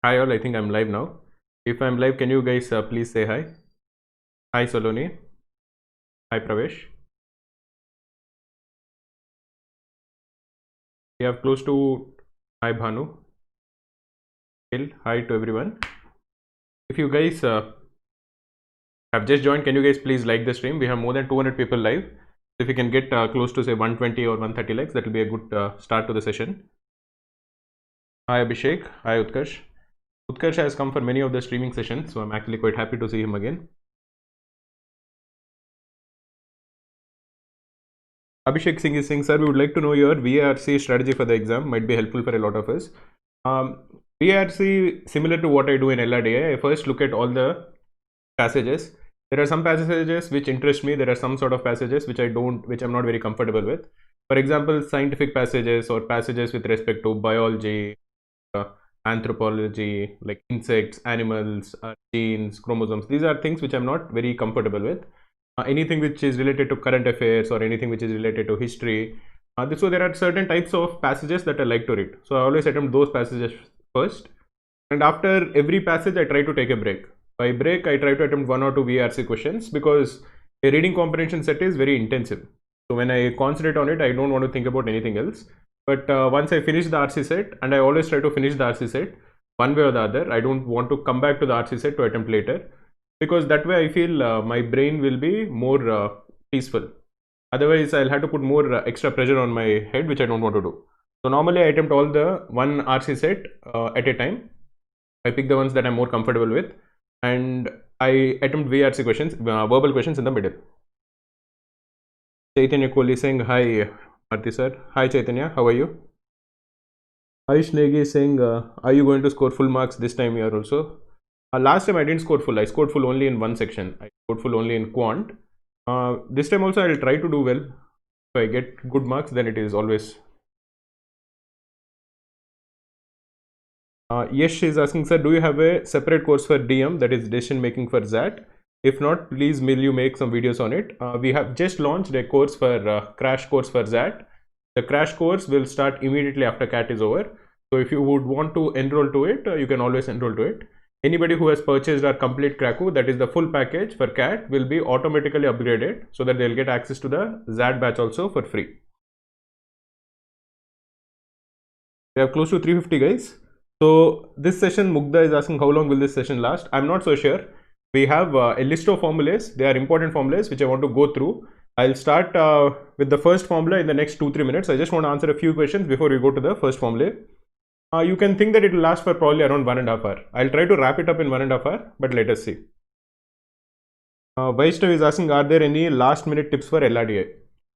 Hi all, I think I'm live now. If I'm live, can you guys please say hi? Hi Saloni. Hi Pravesh. We have close to hi Bhanu. Hi to everyone. If you guys have just joined, can you guys please like the stream? We have more than 200 people live. If you can get close to say 120 or 130 likes, that will be a good start to the session. Hi Abhishek. Hi Utkarsh. Utkarsh has come for many of the streaming sessions, so I'm actually quite happy to see him again. Abhishek Singh is saying, sir, we would like to know your VRC strategy for the exam. Might be helpful for a lot of us. VRC, similar to what I do in LRDI, I first look at all the passages. There are some passages which interest me. There are some sort of passages which which I'm not very comfortable with. For example, scientific passages or passages with respect to biology, uh, anthropology, like insects, animals, genes, chromosomes. These are things which I'm not very comfortable with. Anything which is related to current affairs or anything which is related to history. So there are certain types of passages that I like to read. So I always attempt those passages first. And after every passage, I try to take a break. By break, I try to attempt 1 or 2 VRC questions because a reading comprehension set is very intensive. So when I concentrate on it, I don't want to think about anything else. But once I finish the RC set, and I always try to finish the RC set one way or the other, I don't want to come back to the RC set to attempt later because that way I feel my brain will be more peaceful. Otherwise, I'll have to put more extra pressure on my head, which I don't want to do. So normally I attempt all the one RC set at a time. I pick the ones that I'm more comfortable with, and I attempt VRC questions, verbal questions in the middle. Chaitanya Kohli saying, hi, Marti sir. Hi, Chaitanya. How are you? Ayush Negi saying, are you going to score full marks this time here also? Last time I didn't score full. I scored full only in one section. I scored full only in quant. This time also I'll try to do well. If I get good marks, then it is always. Yes, is asking, sir, do you have a separate course for DM, that is decision making for ZAT? If not, please will you make some videos on it? We have just launched a course for crash course for ZAT. The crash course will start immediately after CAT is over. So if you would want to enroll to it, you can always enroll to it. Anybody who has purchased our complete Krakow, that is the full package for CAT, will be automatically upgraded so that they'll get access to the ZAT batch also for free. We have close to 350 guys. So this session, Mugdha is asking how long will this session last? I'm not so sure. We have a list of formulas. They are important formulas which I want to go through. I'll start with the first formula in the next 2-3 minutes. I just want to answer a few questions before we go to the first formula. You can think that it will last for probably around 1.5 hours. I'll try to wrap it up in 1.5 hours, but let us see. Vaishnav is asking, are there any last minute tips for LRDI?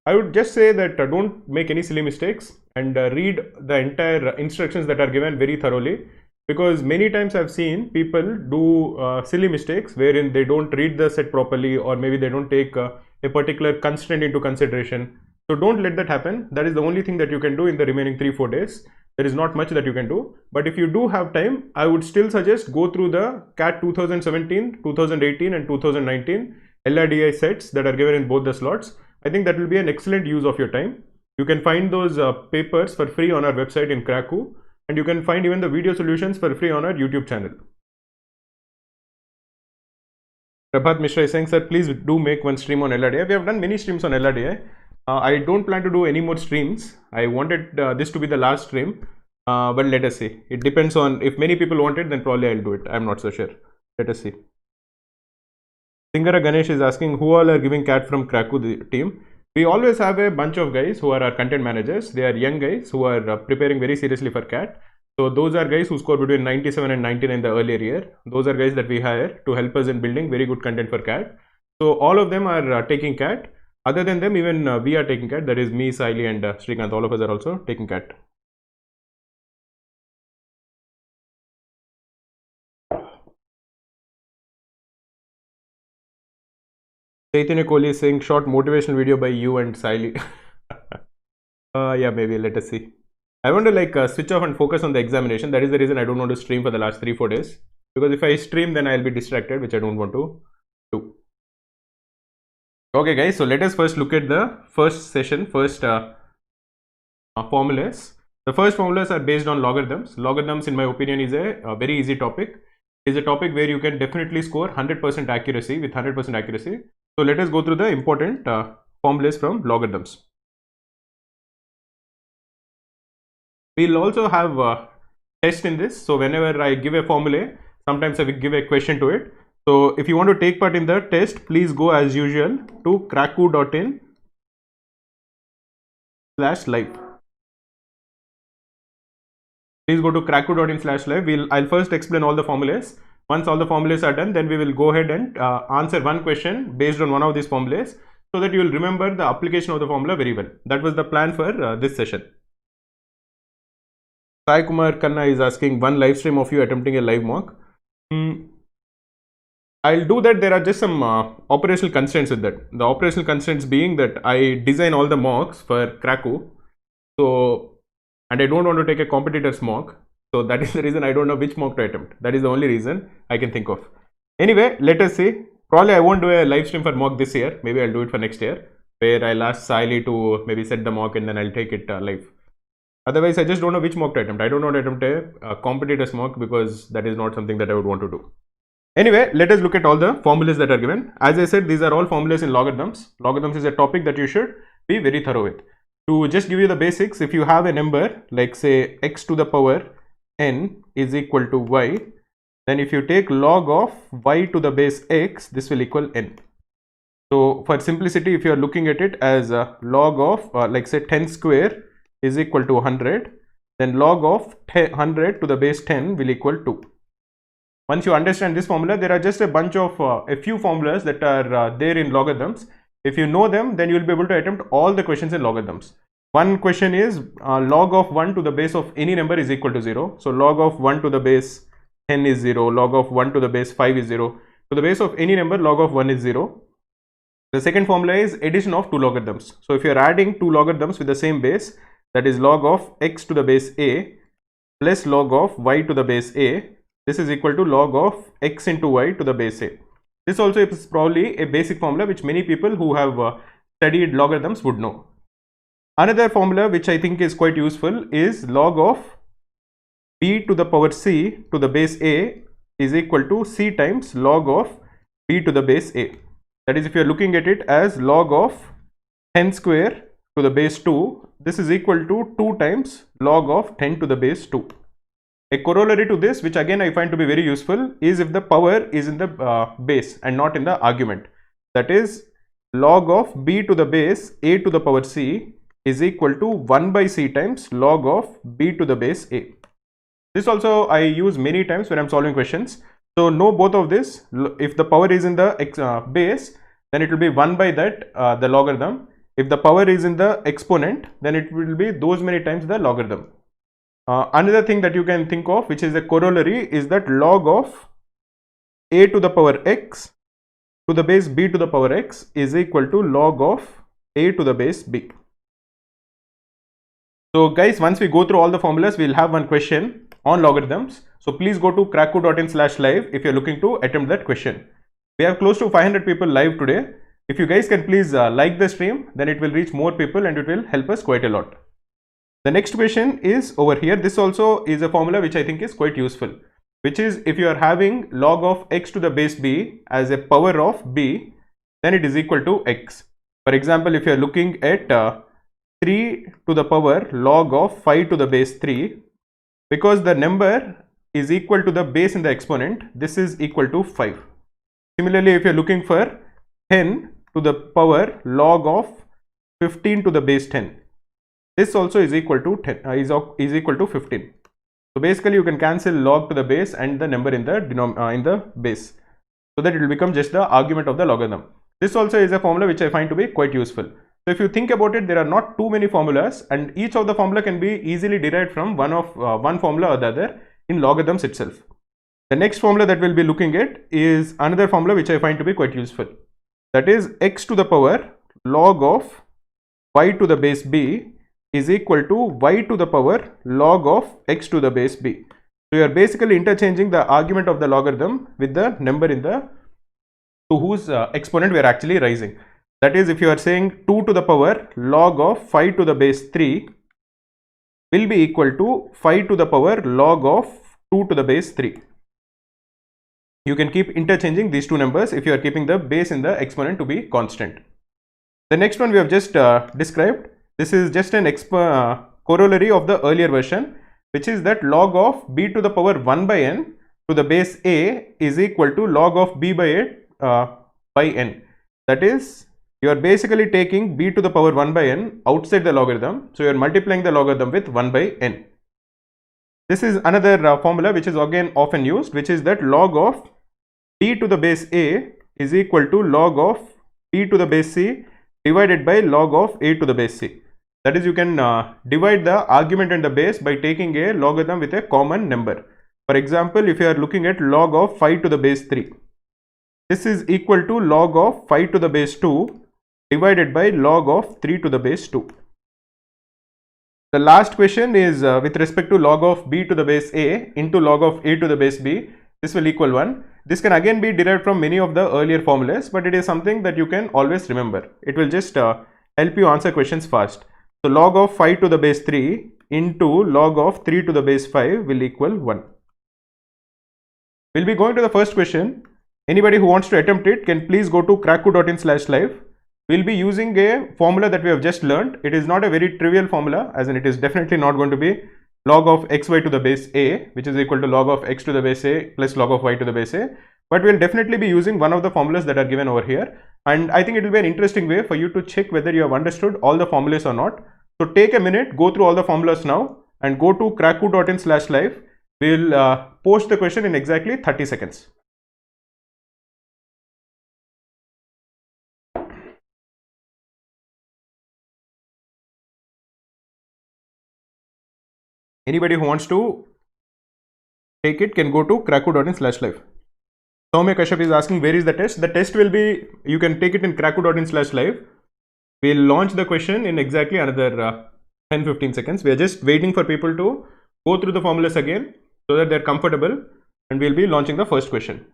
I would just say that don't make any silly mistakes and read the entire instructions that are given very thoroughly, because many times I've seen people do silly mistakes wherein they don't read the set properly, or maybe they don't take a particular constraint into consideration. So don't let that happen. That is the only thing that you can do in the remaining 3-4 days. There is not much that you can do, but if you do have time, I would still suggest go through the CAT 2017, 2018 and 2019 LRDI sets that are given in both the slots. I think that will be an excellent use of your time. You can find those papers for free on our website in Krakow, and you can find even the video solutions for free on our YouTube channel. Prabhat Mishra is saying, sir, please do make one stream on LRDI. We have done many streams on LRDI. I don't plan to do any more streams. I wanted this to be the last stream, but let us see. It depends on, if many people want it, then probably I'll do it. I'm not so sure. Let us see. Singara Ganesh is asking, who all are giving CAT from Krakow team? We always have a bunch of guys who are our content managers. They are young guys who are preparing very seriously for CAT. So those are guys who score between 97 and 99 the earlier year. Those are guys that we hire to help us in building very good content for CAT. So all of them are taking CAT. Other than them, even we are taking CAT. That is me, Saili and Srikanth. All of us are also taking CAT. Chaitanya Kohli is saying short motivational video by you and Saili. Yeah, maybe. Let us see. I want to switch off and focus on the examination. That is the reason I don't want to stream for the last 3-4 days. Because if I stream, then I'll be distracted, which I don't want to do. Okay, guys. So let us first look at the first session, formulas. The first formulas are based on logarithms. Logarithms, in my opinion, is a very easy topic. It is a topic where you can definitely score 100% accuracy with 100% accuracy. So let us go through the important formulas from logarithms. We'll also have a test in this. So whenever I give a formula, sometimes I will give a question to it. So if you want to take part in the test, please go as usual to kraku.in/live. Please go to kraku.in/live. I'll first explain all the formulas. Once all the formulas are done, then we will go ahead and answer one question based on one of these formulas, so that you will remember the application of the formula very well. That was the plan for this session. Sai Kumar Khanna is asking, one live stream of you attempting a live mock. I'll do that. There are just some operational constraints with that. The operational constraints being that I design all the mocks for Kraku. So, and I don't want to take a competitor's mock. So that is the reason I don't know which mock to attempt. That is the only reason I can think of. Anyway, let us see. Probably I won't do a live stream for mock this year. Maybe I'll do it for next year, where I'll ask Saili to maybe set the mock and then I'll take it live. Otherwise, I just don't know which mock to attempt. I don't want to attempt a competitor's mock because that is not something that I would want to do. Anyway, let us look at all the formulas that are given. As I said, these are all formulas in logarithms. Logarithms is a topic that you should be very thorough with. To just give you the basics, if you have a number like say x to the power n is equal to y, then if you take log of y to the base x, this will equal n. So for simplicity, if you are looking at it as a log of like say 10 square is equal to 100, then log of 100 to the base 10 will equal 2. Once you understand this formula, there are just a bunch of a few formulas that are there in logarithms. If you know them, then you will be able to attempt all the questions in logarithms. One question is log of 1 to the base of any number is equal to 0. So log of 1 to the base 10 is 0, log of 1 to the base 5 is 0. To the base of any number, log of 1 is 0. The second formula is addition of two logarithms. So if you are adding two logarithms with the same base, that is log of x to the base a plus log of y to the base a, this is equal to log of x into y to the base a. This also is probably a basic formula which many people who have studied logarithms would know. Another formula which I think is quite useful is log of b to the power c to the base a is equal to c times log of b to the base a. That is, if you are looking at it as log of 10 square to the base 2, this is equal to 2 times log of 10 to the base 2. A corollary to this, which again I find to be very useful, is if the power is in the base and not in the argument. That is, log of b to the base a to the power c is equal to 1 by c times log of b to the base a. This also I use many times when I am solving questions. So know both of this. If the power is in the base, then it will be 1 by that the logarithm. If the power is in the exponent, then it will be those many times the logarithm. Another thing that you can think of, which is a corollary, is that log of a to the power x to the base b to the power x is equal to log of a to the base b. So guys, once we go through all the formulas, we'll have one question on logarithms. So please go to kraku.in/live if you're looking to attempt that question. We have close to 500 people live today. If you guys can please like the stream, then it will reach more people and it will help us quite a lot. The next question is over here. This also is a formula which I think is quite useful, which is if you are having log of x to the base b as a power of b, then it is equal to x. For example, if you are looking at 3 to the power log of 5 to the base 3, because the number is equal to the base in the exponent, this is equal to 5. Similarly, if you are looking for 10 to the power log of 15 to the base 10, this also is equal to 10 is equal to 15. So basically you can cancel log to the base and the number in the base, so that it will become just the argument of the logarithm. This also is a formula which I find to be quite useful. So if you think about it, there are not too many formulas, and each of the formula can be easily derived from one formula or the other in logarithms itself. The next formula that we'll be looking at is another formula which I find to be quite useful. That is x to the power log of y to the base b is equal to y to the power log of x to the base b. So you are basically interchanging the argument of the logarithm with the number in the to whose exponent we are actually raising. That is, if you are saying 2 to the power log of 5 to the base 3, will be equal to 5 to the power log of 2 to the base 3. You can keep interchanging these two numbers if you are keeping the base in the exponent to be constant. The next one we have just described. This is just an corollary of the earlier version, which is that log of b to the power 1 by n to the base a is equal to log of b by a by n. That is, you are basically taking b to the power 1 by n outside the logarithm. So you are multiplying the logarithm with 1 by n. This is another formula which is again often used, which is that log of b to the base a is equal to log of b to the base c divided by log of a to the base c. That is, you can divide the argument and the base by taking a logarithm with a common number. For example, if you are looking at log of 5 to the base 3, this is equal to log of 5 to the base 2 divided by log of 3 to the base 2. The last question is with respect to log of b to the base a into log of a to the base b. This will equal 1. This can again be derived from many of the earlier formulas, but it is something that you can always remember. It will just help you answer questions fast. So log of 5 to the base 3 into log of 3 to the base 5 will equal 1. We'll be going to the first question. Anybody who wants to attempt it can please go to cracku.in/live. We'll be using a formula that we have just learned. It is not a very trivial formula, as in it is definitely not going to be log of xy to the base a, which is equal to log of x to the base a plus log of y to the base a. But we'll definitely be using one of the formulas that are given over here. And I think it will be an interesting way for you to check whether you have understood all the formulas or not. So take a minute, go through all the formulas now and go to cracku.in/live. We'll post the question in exactly 30 seconds. Anybody who wants to take it can go to cracku.in/live. Soumya Kashyap is asking, where is the test? The test will be, you can take it in cracku.in/live. We'll launch the question in exactly another 10-15 seconds. We are just waiting for people to go through the formulas again so that they're comfortable, and we'll be launching the first question.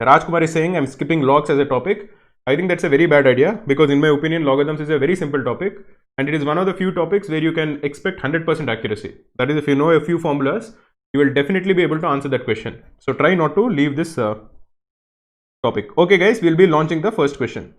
Rajkumar is saying, I'm skipping logs as a topic. I think that's a very bad idea, because in my opinion, logarithms is a very simple topic, and it is one of the few topics where you can expect 100% accuracy. That is, if you know a few formulas, you will definitely be able to answer that question. So try not to leave this topic. Okay guys, we'll be launching the first question.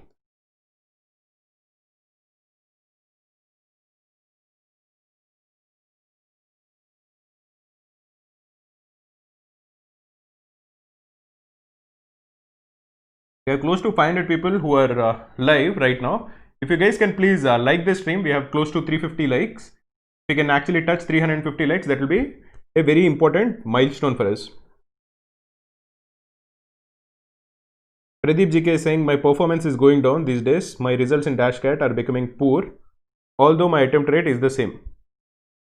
We are close to 500 people who are live right now. If you guys can please like this stream, we have close to 350 likes. If we can actually touch 350 likes, that will be a very important milestone for us. Pradeep GK is saying, my performance is going down these days. My results in Dashcat are becoming poor, although my attempt rate is the same.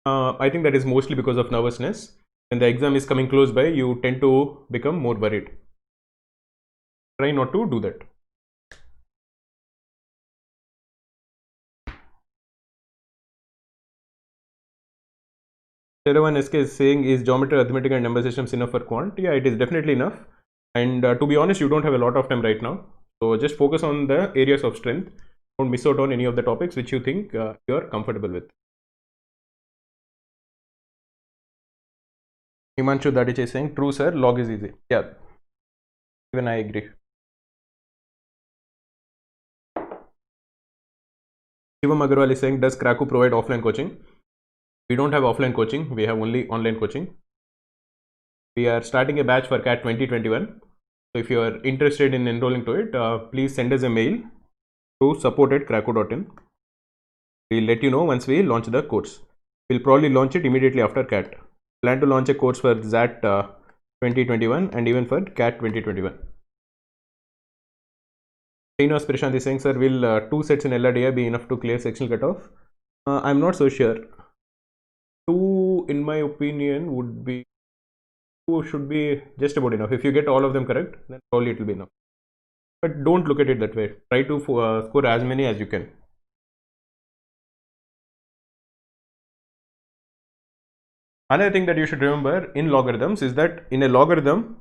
I think that is mostly because of nervousness. When the exam is coming close by, you tend to become more worried. Try not to do that. Seravan SK is saying, is geometry, arithmetic and number systems enough for quant? Yeah, it is definitely enough. And to be honest, you don't have a lot of time right now. So just focus on the areas of strength. Don't miss out on any of the topics which you think you are comfortable with. Himanshu Dadich is saying, true sir, log is easy. Yeah, even I agree. Shivam Agarwal is saying, does Cracku provide offline coaching? We don't have offline coaching, we have only online coaching. We are starting a batch for CAT 2021. So if you are interested in enrolling to it, please send us a mail to support@cracku.in. We'll let you know once we launch the course. We'll probably launch it immediately after CAT. Plan to launch a course for XAT 2021 and even for CAT 2021. Srinivas Prashant is saying, sir, will 2 sets in LRDI be enough to clear sectional cutoff? I'm not so sure. 2, in my opinion, should be just about enough. If you get all of them correct, then probably it will be enough. But don't look at it that way. Try to score as many as you can. Another thing that you should remember in logarithms is that in a logarithm,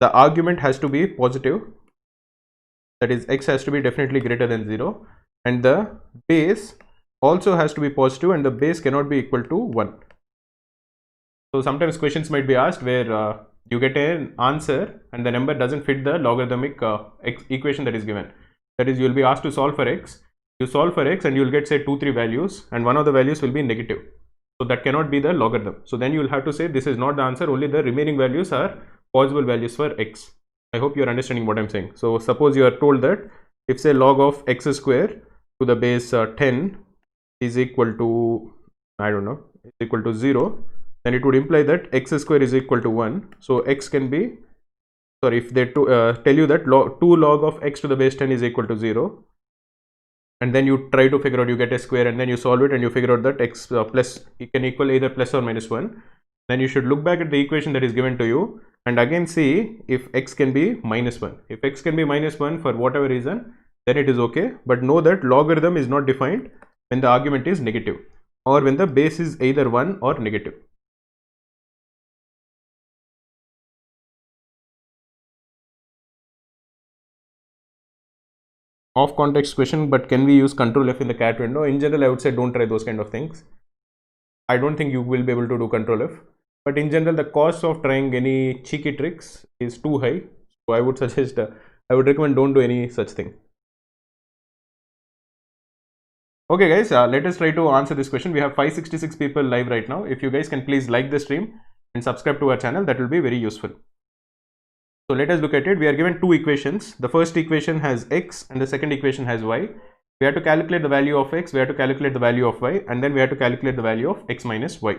the argument has to be positive. That is, x has to be definitely greater than 0, and the base also has to be positive and the base cannot be equal to 1. So sometimes questions might be asked where you get an answer and the number doesn't fit the logarithmic equation that is given. That is, you will be asked to solve for x. You solve for x and you will get say 2, 3 values, and one of the values will be negative. So that cannot be the logarithm. So then you will have to say this is not the answer, only the remaining values are possible values for x. I hope you are understanding what I am saying. So suppose you are told that if say log of x square to the base 10 is equal to, I don't know, is equal to 0, then it would imply that x square is equal to 1. So x can be, sorry, if they tell you that 2 log of x to the base 10 is equal to 0, and then you try to figure out, you get a square and then you solve it and you figure out that x plus it can equal either plus or minus 1, then you should look back at the equation that is given to you and again see if x can be minus 1. If x can be minus 1 for whatever reason, then it is okay, but know that logarithm is not defined when the argument is negative or when the base is either 1 or negative. Off context question, but can we use Control F in the cat window? In general, I would say don't try those kind of things. I don't think you will be able to do Control F, but in general the cost of trying any cheeky tricks is too high, so I would suggest I would recommend don't do any such thing. Okay guys, let us try to answer this question. We have 566 people live right now. If you guys can please like the stream and subscribe to our channel, that will be very useful. So let us look at it. We are given two equations. The first equation has x and the second equation has y. We have to calculate the value of x, we have to calculate the value of y, and then we have to calculate the value of x minus y.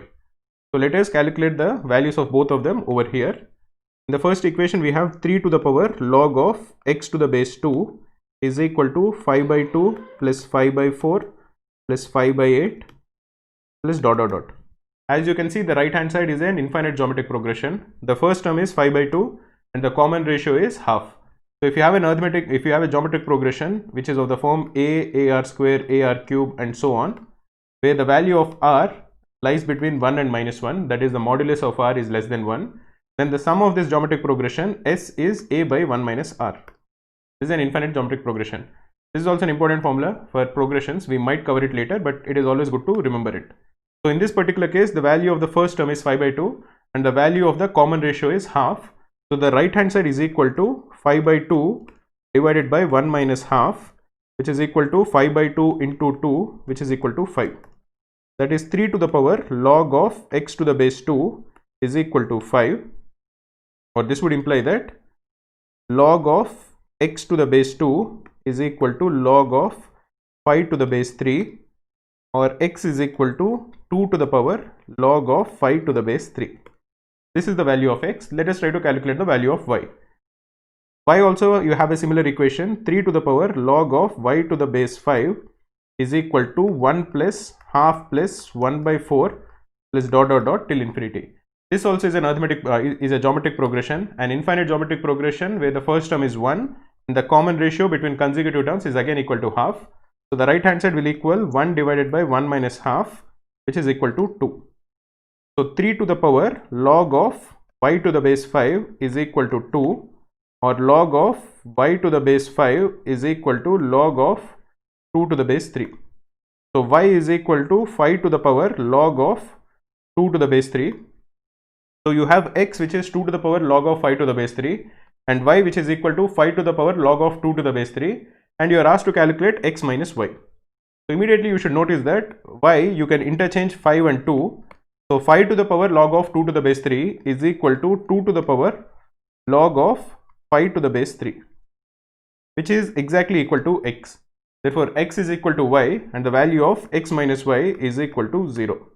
So let us calculate the values of both of them over here. In the first equation we have 3 to the power log of x to the base 2 is equal to 5 by 2 plus 5 by 4 plus 5 by 8 plus dot dot dot. As you can see, the right hand side is an infinite geometric progression. The first term is 5 by 2 and the common ratio is half. So if you have a geometric progression which is of the form ar square, ar cube and so on, where the value of r lies between 1 and minus 1, that is the modulus of r is less than 1, then the sum of this geometric progression s is a by 1 minus r. This is an infinite geometric progression. This is also an important formula for progressions. We might cover it later, but it is always good to remember it. So in this particular case, the value of the first term is 5 by 2 and the value of the common ratio is half. So the right hand side is equal to 5 by 2 divided by 1 minus half, which is equal to 5 by 2 into 2, which is equal to 5. That is 3 to the power log of x to the base 2 is equal to 5, or this would imply that log of x to the base 2 is equal to log of 5 to the base 3, or x is equal to 2 to the power log of 5 to the base 3. This is the value of x. Let us try to calculate the value of y. Y also you have a similar equation, 3 to the power log of y to the base 5 is equal to 1 plus half plus 1 by 4 plus dot dot dot till infinity. This also is an is a geometric progression, an infinite geometric progression where the first term is 1 and the common ratio between consecutive terms is again equal to half. So the right hand side will equal 1 divided by 1 minus half, which is equal to 2. So 3 to the power log of y to the base 5 is equal to 2, or log of y to the base 5 is equal to log of 2 to the base 3. So y is equal to 5 to the power log of 2 to the base 3. So you have x which is 2 to the power log of 5 to the base 3 and y which is equal to 5 to the power log of 2 to the base 3, and you are asked to calculate x minus y. So immediately you should notice that y you can interchange 5 and 2. So 5 to the power log of 2 to the base 3 is equal to 2 to the power log of 5 to the base 3, which is exactly equal to x. Therefore x is equal to y and the value of x minus y is equal to 0.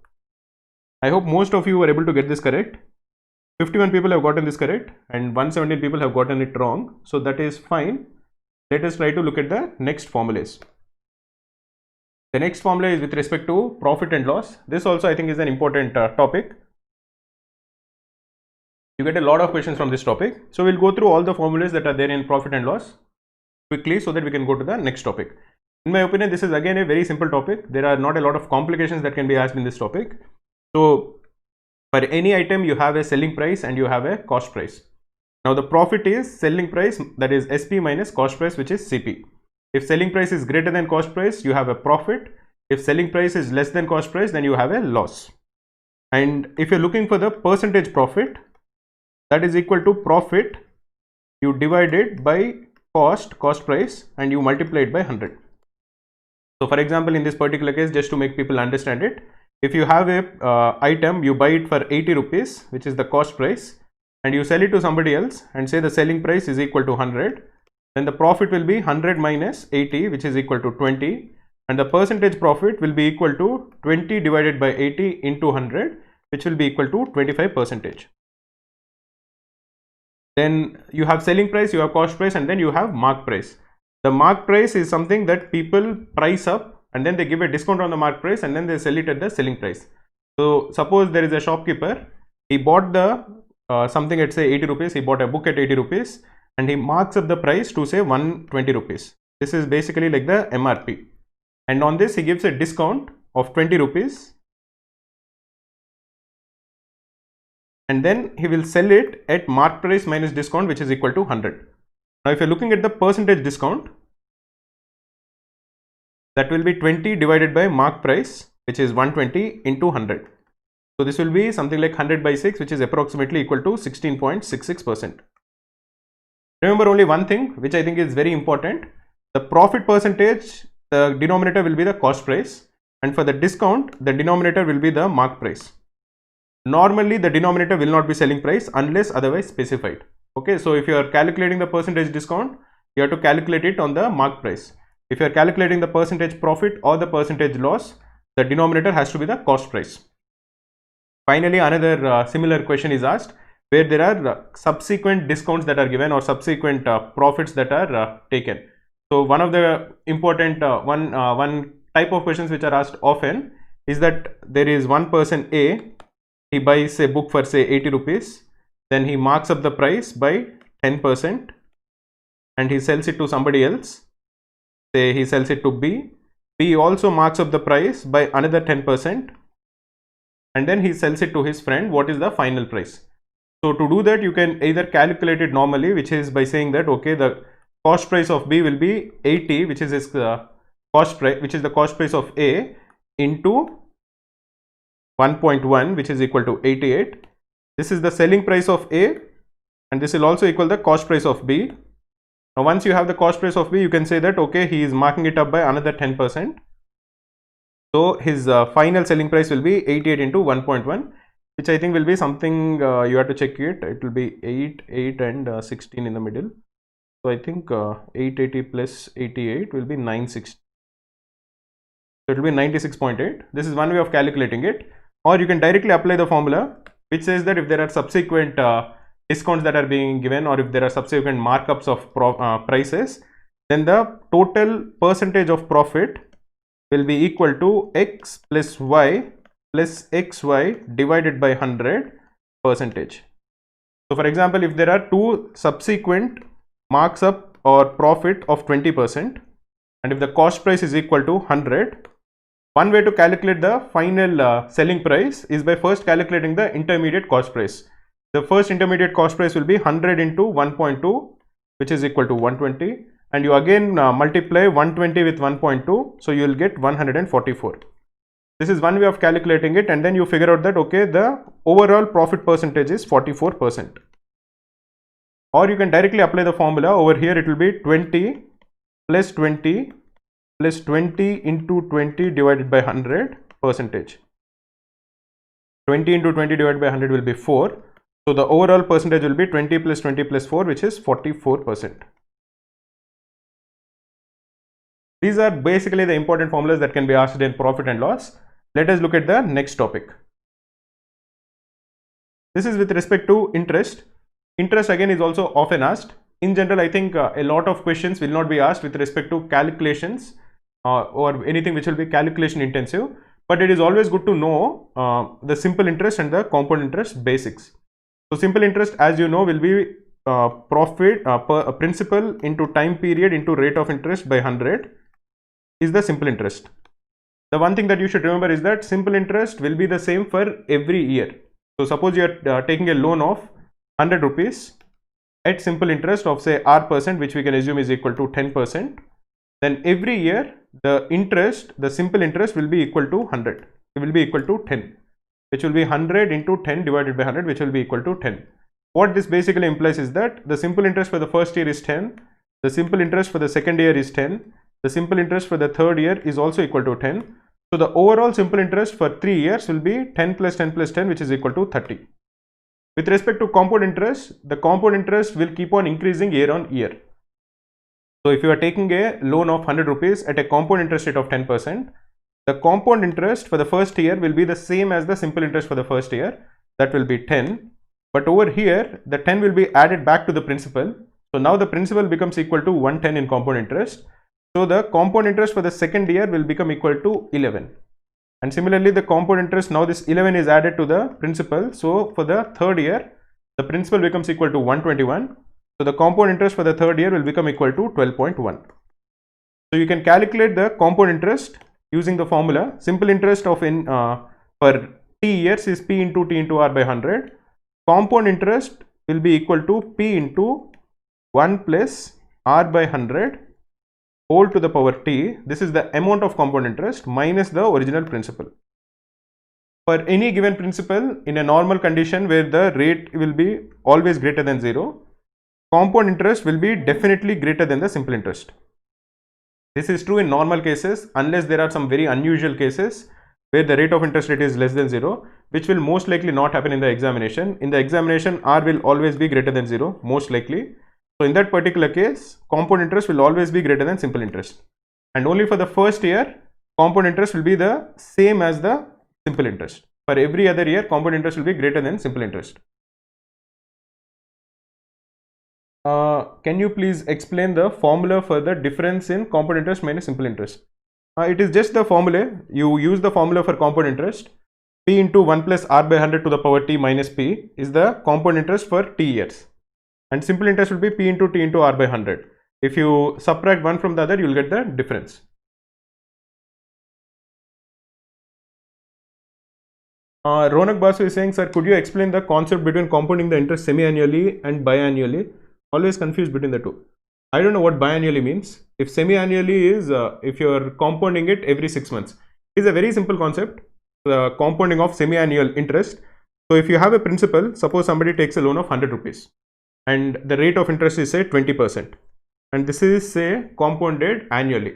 I hope most of you were able to get this correct. 51 people have gotten this correct and 117 people have gotten it wrong. So that is fine. Let us try to look at the next formulas. The next formula is with respect to profit and loss. This also I think is an important topic. You get a lot of questions from this topic. So we'll go through all the formulas that are there in profit and loss quickly so that we can go to the next topic. In my opinion, this is again a very simple topic. There are not a lot of complications that can be asked in this topic. So for any item you have a selling price and you have a cost price. Now the profit is selling price, that is SP minus cost price, which is CP. If selling price is greater than cost price, you have a profit. If selling price is less than cost price, then you have a loss. And if you're looking for the percentage profit, that is equal to profit, you divide it by cost price, and you multiply it by 100. So for example, in this particular case, just to make people understand it, if you have a item, you buy it for 80 rupees, which is the cost price, and you sell it to somebody else and say the selling price is equal to 100, then the profit will be 100 minus 80, which is equal to 20, and the percentage profit will be equal to 20 divided by 80 into 100, which will be equal to 25%. Then you have selling price, you have cost price, and then you have mark price. The mark price is something that people price up and then they give a discount on the mark price and then they sell it at the selling price. So suppose there is a shopkeeper, he bought the something at say 80 rupees, he bought a book at 80 rupees and he marks up the price to say 120 rupees. This is basically like the MRP. And on this he gives a discount of 20 rupees. And then he will sell it at mark price minus discount, which is equal to 100. Now if you're looking at the percentage discount, that will be 20 divided by mark price, which is 120 into 100. So this will be something like 100 by 6, which is approximately equal to 16.66%. Remember only one thing, which I think is very important. The profit percentage, the denominator will be the cost price, and for the discount, the denominator will be the mark price. Normally, the denominator will not be selling price unless otherwise specified. Okay, so if you are calculating the percentage discount, you have to calculate it on the mark price. If you are calculating the percentage profit or the percentage loss, the denominator has to be the cost price. Finally, another similar question is asked where there are subsequent discounts that are given or subsequent profits that are taken. So one of the important one type of questions which are asked often is that there is one person A, he buys a book for say 80 rupees, then he marks up the price by 10% and he sells it to somebody else. Say he sells it to B. B also marks up the price by another 10% and then he sells it to his friend. What is the final price? So to do that, you can either calculate it normally, which is by saying that okay, the cost price of B will be 80, which is his cost price, which is the cost price of A, into 1.1, which is equal to 88. This is the selling price of A and this will also equal the cost price of B. Now once you have the cost price of B, you can say that okay, he is marking it up by another 10%. So his final selling price will be 88 into 1.1, which I think will be something you have to check it. It will be 8 and 16 in the middle. So I think 880 plus 88 will be 960. So it will be 96.8. This is one way of calculating it. Or you can directly apply the formula, which says that if there are subsequent discounts that are being given or if there are subsequent markups of prices, then the total percentage of profit will be equal to x plus y plus xy divided by 100 percentage. So for example, if there are two subsequent marks up or profit of 20% and if the cost price is equal to 100, one way to calculate the final selling price is by first calculating the intermediate cost price. The first intermediate cost price will be 100 into 1.2, which is equal to 120, and you again multiply 120 with 1.2, so you will get 144. This is one way of calculating it, and then you figure out that okay, the overall profit percentage is 44%. Or you can directly apply the formula. Over here it will be 20 plus 20 plus 20 into 20 divided by 100 percentage. 20 into 20 divided by 100 will be 4. So the overall percentage will be 20 plus 20 plus 4, which is 44%. These are basically the important formulas that can be asked in profit and loss. Let us look at the next topic. This is with respect to interest. Interest again is also often asked. In general, I think a lot of questions will not be asked with respect to calculations or anything which will be calculation intensive, but it is always good to know the simple interest and the compound interest basics. So simple interest, as you know, will be profit principal into time period into rate of interest by 100 is the simple interest. The one thing that you should remember is that simple interest will be the same for every year. So suppose you are taking a loan of 100 rupees at simple interest of say R%, which we can assume is equal to 10%. Then every year the interest, the simple interest will be equal to 100. It will be equal to 10, which will be 100 into 10 divided by 100, which will be equal to 10. What this basically implies is that the simple interest for the first year is 10, the simple interest for the second year is 10, the simple interest for the third year is also equal to 10. So the overall simple interest for 3 years will be 10 plus 10 plus 10, which is equal to 30. With respect to compound interest, the compound interest will keep on increasing year on year. So if you are taking a loan of 100 rupees at a compound interest rate of 10%, the compound interest for the first year will be the same as the simple interest for the first year, that will be 10. But over here, the 10 will be added back to the principal. So now the principal becomes equal to 110 in compound interest. So the compound interest for the second year will become equal to 11. And similarly, the compound interest, now this 11 is added to the principal. So for the third year, the principal becomes equal to 121. So the compound interest for the third year will become equal to 12.1. So you can calculate the compound interest using the formula. Simple interest of per t years is p into t into r by 100. Compound interest will be equal to p into 1 plus r by 100 whole to the power t. This is the amount of compound interest minus the original principal. For any given principal in a normal condition where the rate will be always greater than 0, compound interest will be definitely greater than the simple interest. This is true in normal cases unless there are some very unusual cases where the rate of interest rate is less than 0, which will most likely not happen in the examination. In the examination, r will always be greater than 0, most likely. So in that particular case, compound interest will always be greater than simple interest. And only for the first year, compound interest will be the same as the simple interest. For every other year, compound interest will be greater than simple interest. Can you please explain the formula for the difference in compound interest minus simple interest? It is just the formula. You use the formula for compound interest. P into 1 plus r by 100 to the power t minus p is the compound interest for t years. And simple interest will be p into t into r by 100. If you subtract one from the other, you will get the difference. Ronak Basu is saying, sir, could you explain the concept between compounding the interest semi-annually and biannually? Always confused between the two. I don't know what biannually means. If semi-annually is if you are compounding it every 6 months. It is a very simple concept, the compounding of semi-annual interest. So if you have a principal, suppose somebody takes a loan of 100 rupees and the rate of interest is say 20%, and this is say compounded annually,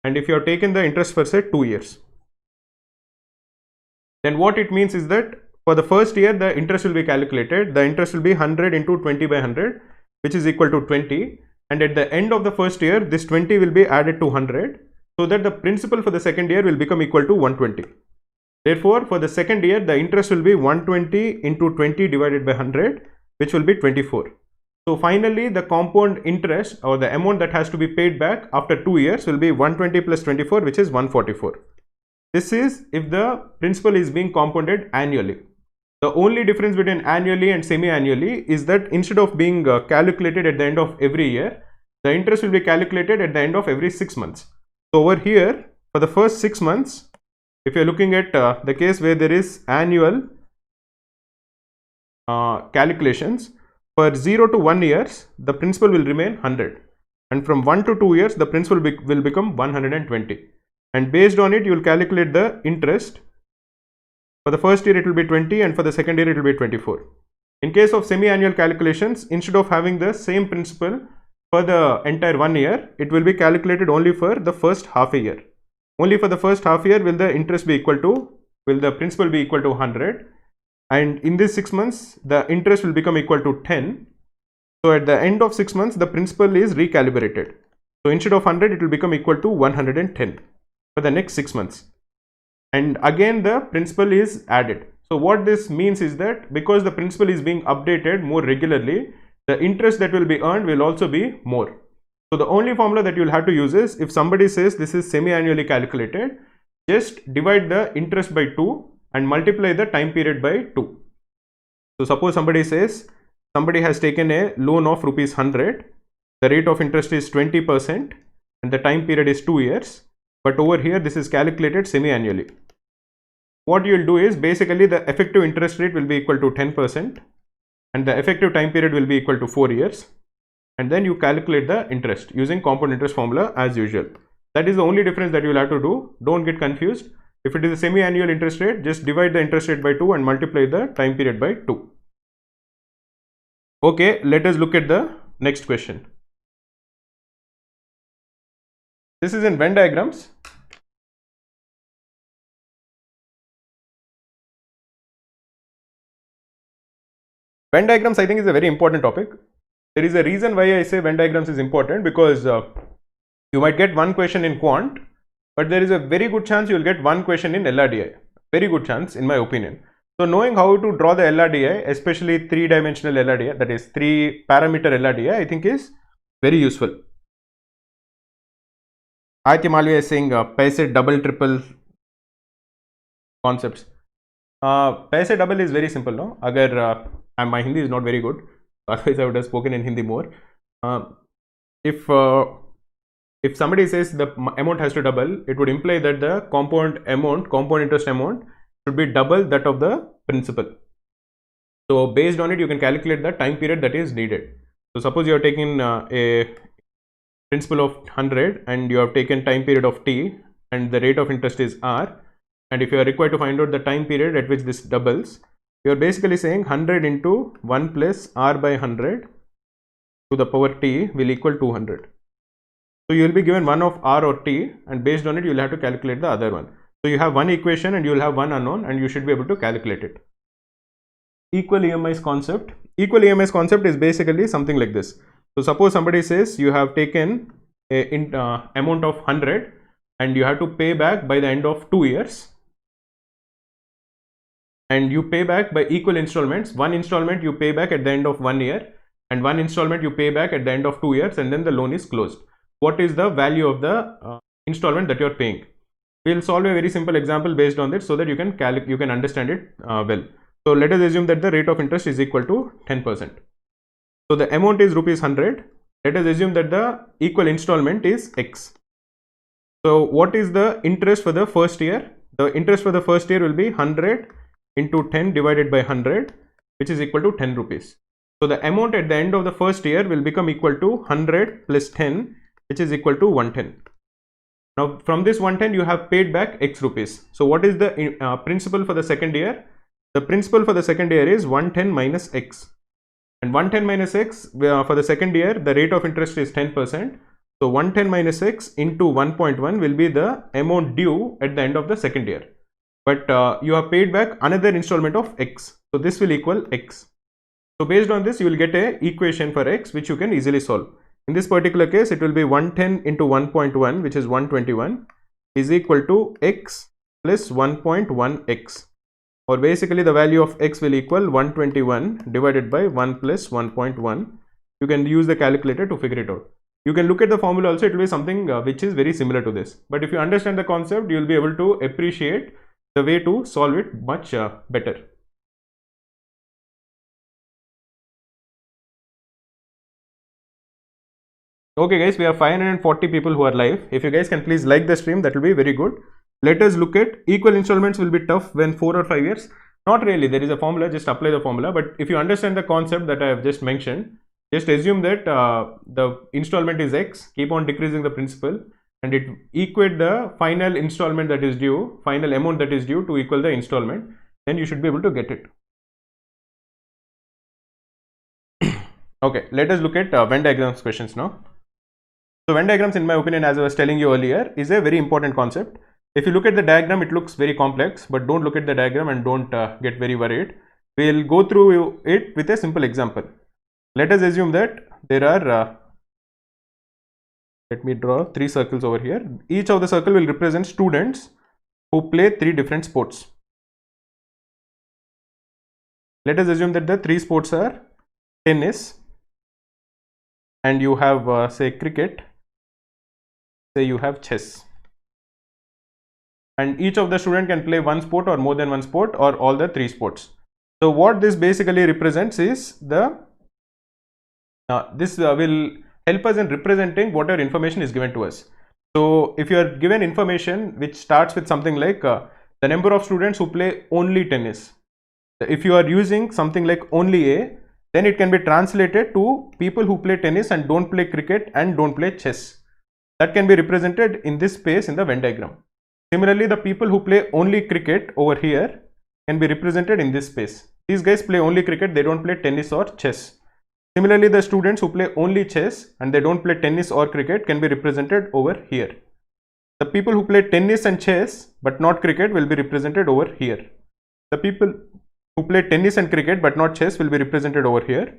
and if you have taken the interest for say 2 years, then what it means is that for the first year the interest will be calculated. The interest will be 100 into 20 by 100, which is equal to 20, and at the end of the first year this 20 will be added to 100, so that the principal for the second year will become equal to 120. Therefore for the second year the interest will be 120 into 20 divided by 100, which will be 24. So finally the compound interest or the amount that has to be paid back after 2 years will be 120 plus 24, which is 144. This is if the principal is being compounded annually. The only difference between annually and semi-annually is that instead of being calculated at the end of every year, the interest will be calculated at the end of every 6 months. So over here, for the first 6 months, if you are looking at the case where there is annual calculations, for 0 to 1 years, the principal will remain 100. And from 1 to 2 years, the principal will become 120. And based on it, you will calculate the interest. For the first year, it will be 20, and for the second year, it will be 24. In case of semi-annual calculations, instead of having the same principal for the entire 1 year, it will be calculated only for the first half a year. Only for the first half year will the interest be equal to, will the principal be equal to 100. And in this 6 months, the interest will become equal to 10. So at the end of 6 months, the principal is recalibrated. So instead of 100, it will become equal to 110 for the next 6 months. And again, the principal is added. So what this means is that because the principal is being updated more regularly, the interest that will be earned will also be more. So the only formula that you will have to use is, if somebody says this is semi-annually calculated, just divide the interest by 2 and multiply the time period by 2. So suppose somebody says somebody has taken a loan of rupees 100, the rate of interest is 20% and the time period is 2 years, but over here this is calculated semi-annually. What you will do is basically the effective interest rate will be equal to 10% and the effective time period will be equal to 4 years, and then you calculate the interest using compound interest formula as usual. That is the only difference that you will have to do. Don't get confused. If it is a semi-annual interest rate, just divide the interest rate by 2 and multiply the time period by 2. Okay, let us look at the next question. This is in Venn diagrams. Venn diagrams, I think, is a very important topic. There is a reason why I say Venn diagrams is important, because you might get one question in quant, but there is a very good chance you will get one question in LRDI. Very good chance, in my opinion. So knowing how to draw the LRDI, especially 3-dimensional LRDI, that is 3-parameter LRDI, I think is very useful. Aditya Malviya is saying paise double triple concepts. Paise double is very simple, no? Agar my Hindi is not very good, otherwise I would have spoken in Hindi more. If somebody says the amount has to double, it would imply that the compound interest amount should be double that of the principal. So based on it, you can calculate the time period that is needed. So suppose you are taking a principal of 100 and you have taken time period of t and the rate of interest is r, and if you are required to find out the time period at which this doubles, you are basically saying 100 into 1 plus r by 100 to the power t will equal 200. So you will be given one of r or t, and based on it you will have to calculate the other one. So you have one equation and you will have one unknown, and you should be able to calculate it. Equal EMIs concept. Equal EMIs concept is basically something like this. So suppose somebody says you have taken a amount of 100 and you have to pay back by the end of 2 years, and you pay back by equal installments. One installment you pay back at the end of 1 year, and one installment you pay back at the end of 2 years, and then the loan is closed. What is the value of the installment that you are paying? We'll solve a very simple example based on this so that you can understand it well. So let us assume that the rate of interest is equal to 10%. So the amount is rupees 100. Let us assume that the equal installment is X. So what is the interest for the first year? The interest for the first year will be 100 into 10 divided by 100, which is equal to 10 rupees. So the amount at the end of the first year will become equal to 100 plus 10, which is equal to 110. Now from this 110 you have paid back X rupees. So what is the principal for the second year? The principal for the second year is 110 minus X. And 110 minus X for the second year, the rate of interest is 10%. So 110 minus X into 1.1 will be the amount due at the end of the second year. But you have paid back another installment of X. So this will equal X. So based on this, you will get a equation for X which you can easily solve. In this particular case, it will be 110 into 1.1, which is 121, is equal to X plus 1.1X. Or basically the value of X will equal 121 divided by 1 plus 1.1. You can use the calculator to figure it out. You can look at the formula also, it will be something which is very similar to this. But if you understand the concept, you will be able to appreciate the way to solve it much better. Okay guys, we have 540 people who are live. If you guys can please like the stream, that will be very good. Let us look at equal installments will be tough when 4 or 5 years. Not really, there is a formula, just apply the formula. But if you understand the concept that I have just mentioned, just assume that the installment is X, keep on decreasing the principal, and it equate the final installment that is due, final amount that is due to equal the installment, then you should be able to get it. Okay, let us look at Venn diagrams questions now. So Venn diagrams, in my opinion, as I was telling you earlier, is a very important concept. If you look at the diagram, it looks very complex, but don't look at the diagram and don't get very worried. We'll go through it with a simple example. Let us assume that there are, let me draw 3 circles over here. Each of the circle will represent students who play 3 different sports. Let us assume that the 3 sports are tennis, and you have say cricket, say you have chess. And each of the student can play one sport or more than one sport or all the 3 sports. So what this basically represents is the this will help us in representing whatever information is given to us. So if you are given information which starts with something like the number of students who play only tennis, if you are using something like only A, then it can be translated to people who play tennis and don't play cricket and don't play chess. that can be represented in this space in the Venn diagram. Similarly, the people who play only cricket over here can be represented in this space. These guys play only cricket, they don't play tennis or chess. Similarly, the students who play only chess and they don't play tennis or cricket can be represented over here. The people who play tennis and chess but not cricket will be represented over here. The people who play tennis and cricket but not chess will be represented over here.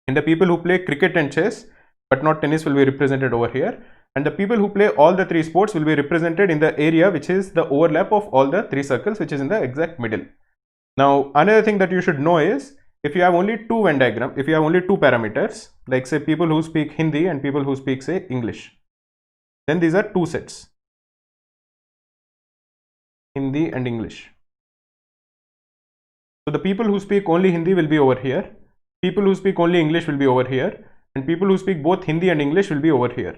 And the people who play cricket and chess but not tennis will be represented over here. And the people who play all the three sports will be represented in the area which is the overlap of all the three circles, which is in the exact middle. Now, another thing that you should know is, if you have only two Venn diagram, if you have only two parameters, like say people who speak Hindi and people who speak say English, then these are two sets, Hindi and English. So the people who speak only Hindi will be over here, people who speak only English will be over here, and people who speak both Hindi and English will be over here.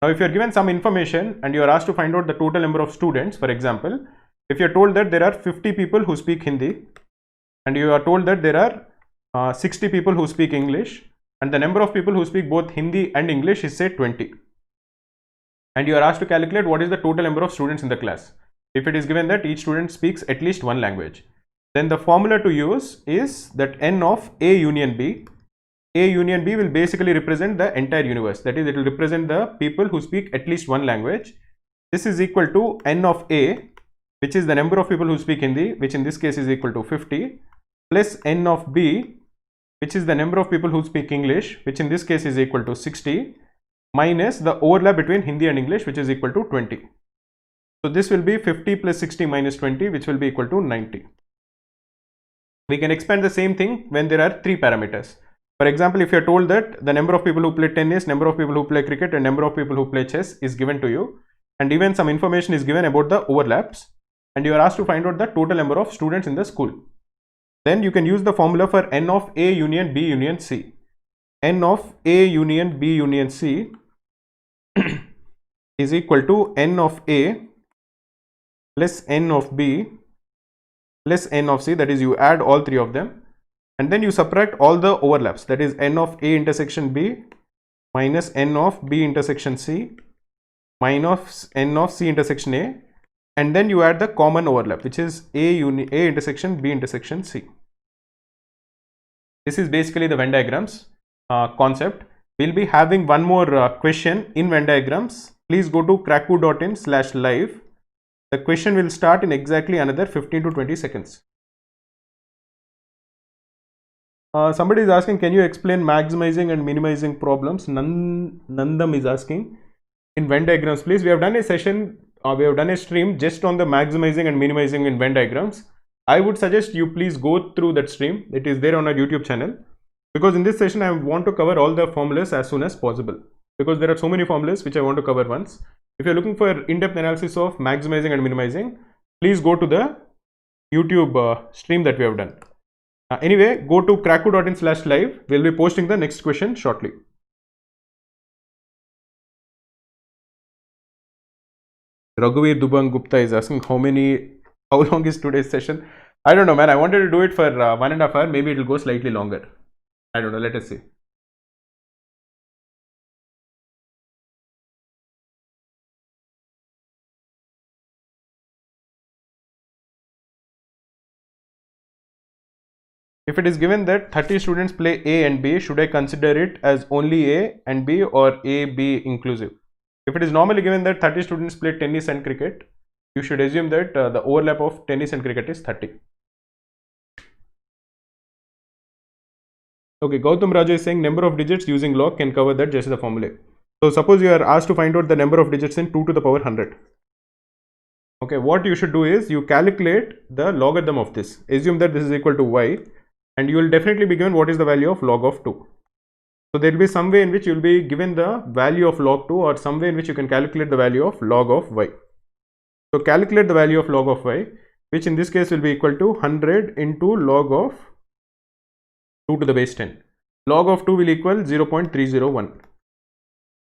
Now, if you are given some information and you are asked to find out the total number of students, for example, if you are told that there are 50 people who speak Hindi and you are told that there are 60 people who speak English, and the number of people who speak both Hindi and English is say 20, and you are asked to calculate what is the total number of students in the class. If it is given that each student speaks at least one language, then the formula to use is that n of A union B. A union B will basically represent the entire universe, that is, it will represent the people who speak at least one language. This is equal to n of A, which is the number of people who speak Hindi, which in this case is equal to 50, plus n of B, which is the number of people who speak English, which in this case is equal to 60, minus the overlap between Hindi and English, which is equal to 20. So this will be 50 plus 60 minus 20, which will be equal to 90. We can expand the same thing when there are three parameters. For example, if you are told that the number of people who play tennis, number of people who play cricket, and number of people who play chess is given to you, and even some information is given about the overlaps, and you are asked to find out the total number of students in the school, then you can use the formula for n of A union B union C. N of A union B union C is equal to n of A plus n of B plus n of C, that is, you add all three of them, and then you subtract all the overlaps, that is n of A intersection B minus n of B intersection C minus n of C intersection A, and then you add the common overlap, which is A intersection B intersection C. This is basically the Venn diagrams concept. We'll be having one more question in Venn diagrams. Please go to kraku.in/live. The question will start in exactly another 15 to 20 seconds. Somebody is asking, can you explain maximizing and minimizing problems? Nandam is asking. In Venn diagrams, please. We have done a session, we have done a stream just on the maximizing and minimizing in Venn diagrams. I would suggest you please go through that stream. It is there on our YouTube channel, because in this session I want to cover all the formulas as soon as possible, because there are so many formulas which I want to cover once. If you are looking for in-depth analysis of maximizing and minimizing, please go to the YouTube stream that we have done. Anyway, go to kraku.in/live. We'll be posting the next question shortly. Raghuveer Dubang Gupta is asking how long is today's session? I don't know, man. I wanted to do it for 1.5 hours. Maybe it will go slightly longer. I don't know. Let us see. If it is given that 30 students play A and B, should I consider it as only A and B or A, B inclusive? If it is normally given that 30 students play tennis and cricket, you should assume that the overlap of tennis and cricket is 30. Okay, Gautam Raju is saying number of digits using log can cover that, just the formula. So suppose you are asked to find out the number of digits in 2 to the power 100. Okay, what you should do is you calculate the logarithm of this. Assume that this is equal to y, and you will definitely be given what is the value of log of 2. So there will be some way in which you will be given the value of log 2, or some way in which you can calculate the value of log of y. So calculate the value of log of y, which in this case will be equal to 100 into log of 2 to the base 10. Log of 2 will equal 0.301.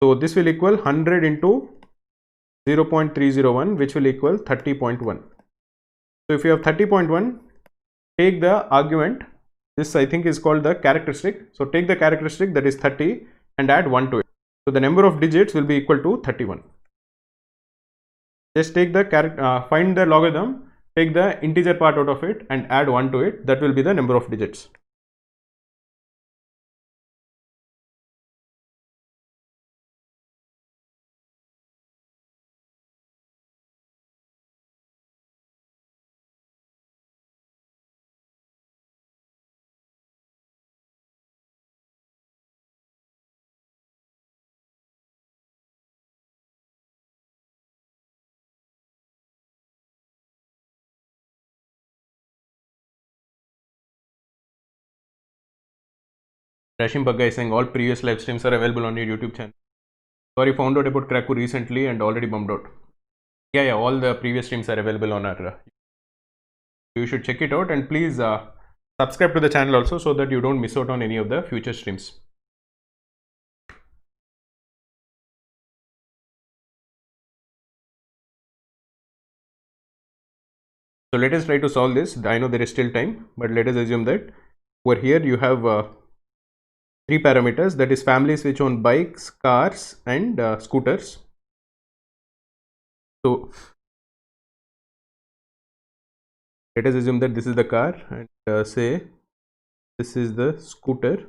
So this will equal 100 into 0.301, which will equal 30.1. So if you have 30.1, take the argument. This I think is called the characteristic. So take the characteristic, that is 30, and add 1 to it. So the number of digits will be equal to 31. Just take the find the logarithm, take the integer part out of it and add 1 to it. That will be the number of digits. Rashim Bagga is saying all previous live streams are available on your YouTube channel. Sorry, found out about Kraku recently and already bumped out. Yeah, all the previous streams are available on our. You should check it out and please subscribe to the channel also so that you don't miss out on any of the future streams. So let us try to solve this. I know there is still time, but let us assume that over here you have 3 parameters, that is families which own bikes, cars and scooters. So let us assume that this is the car and say this is the scooter,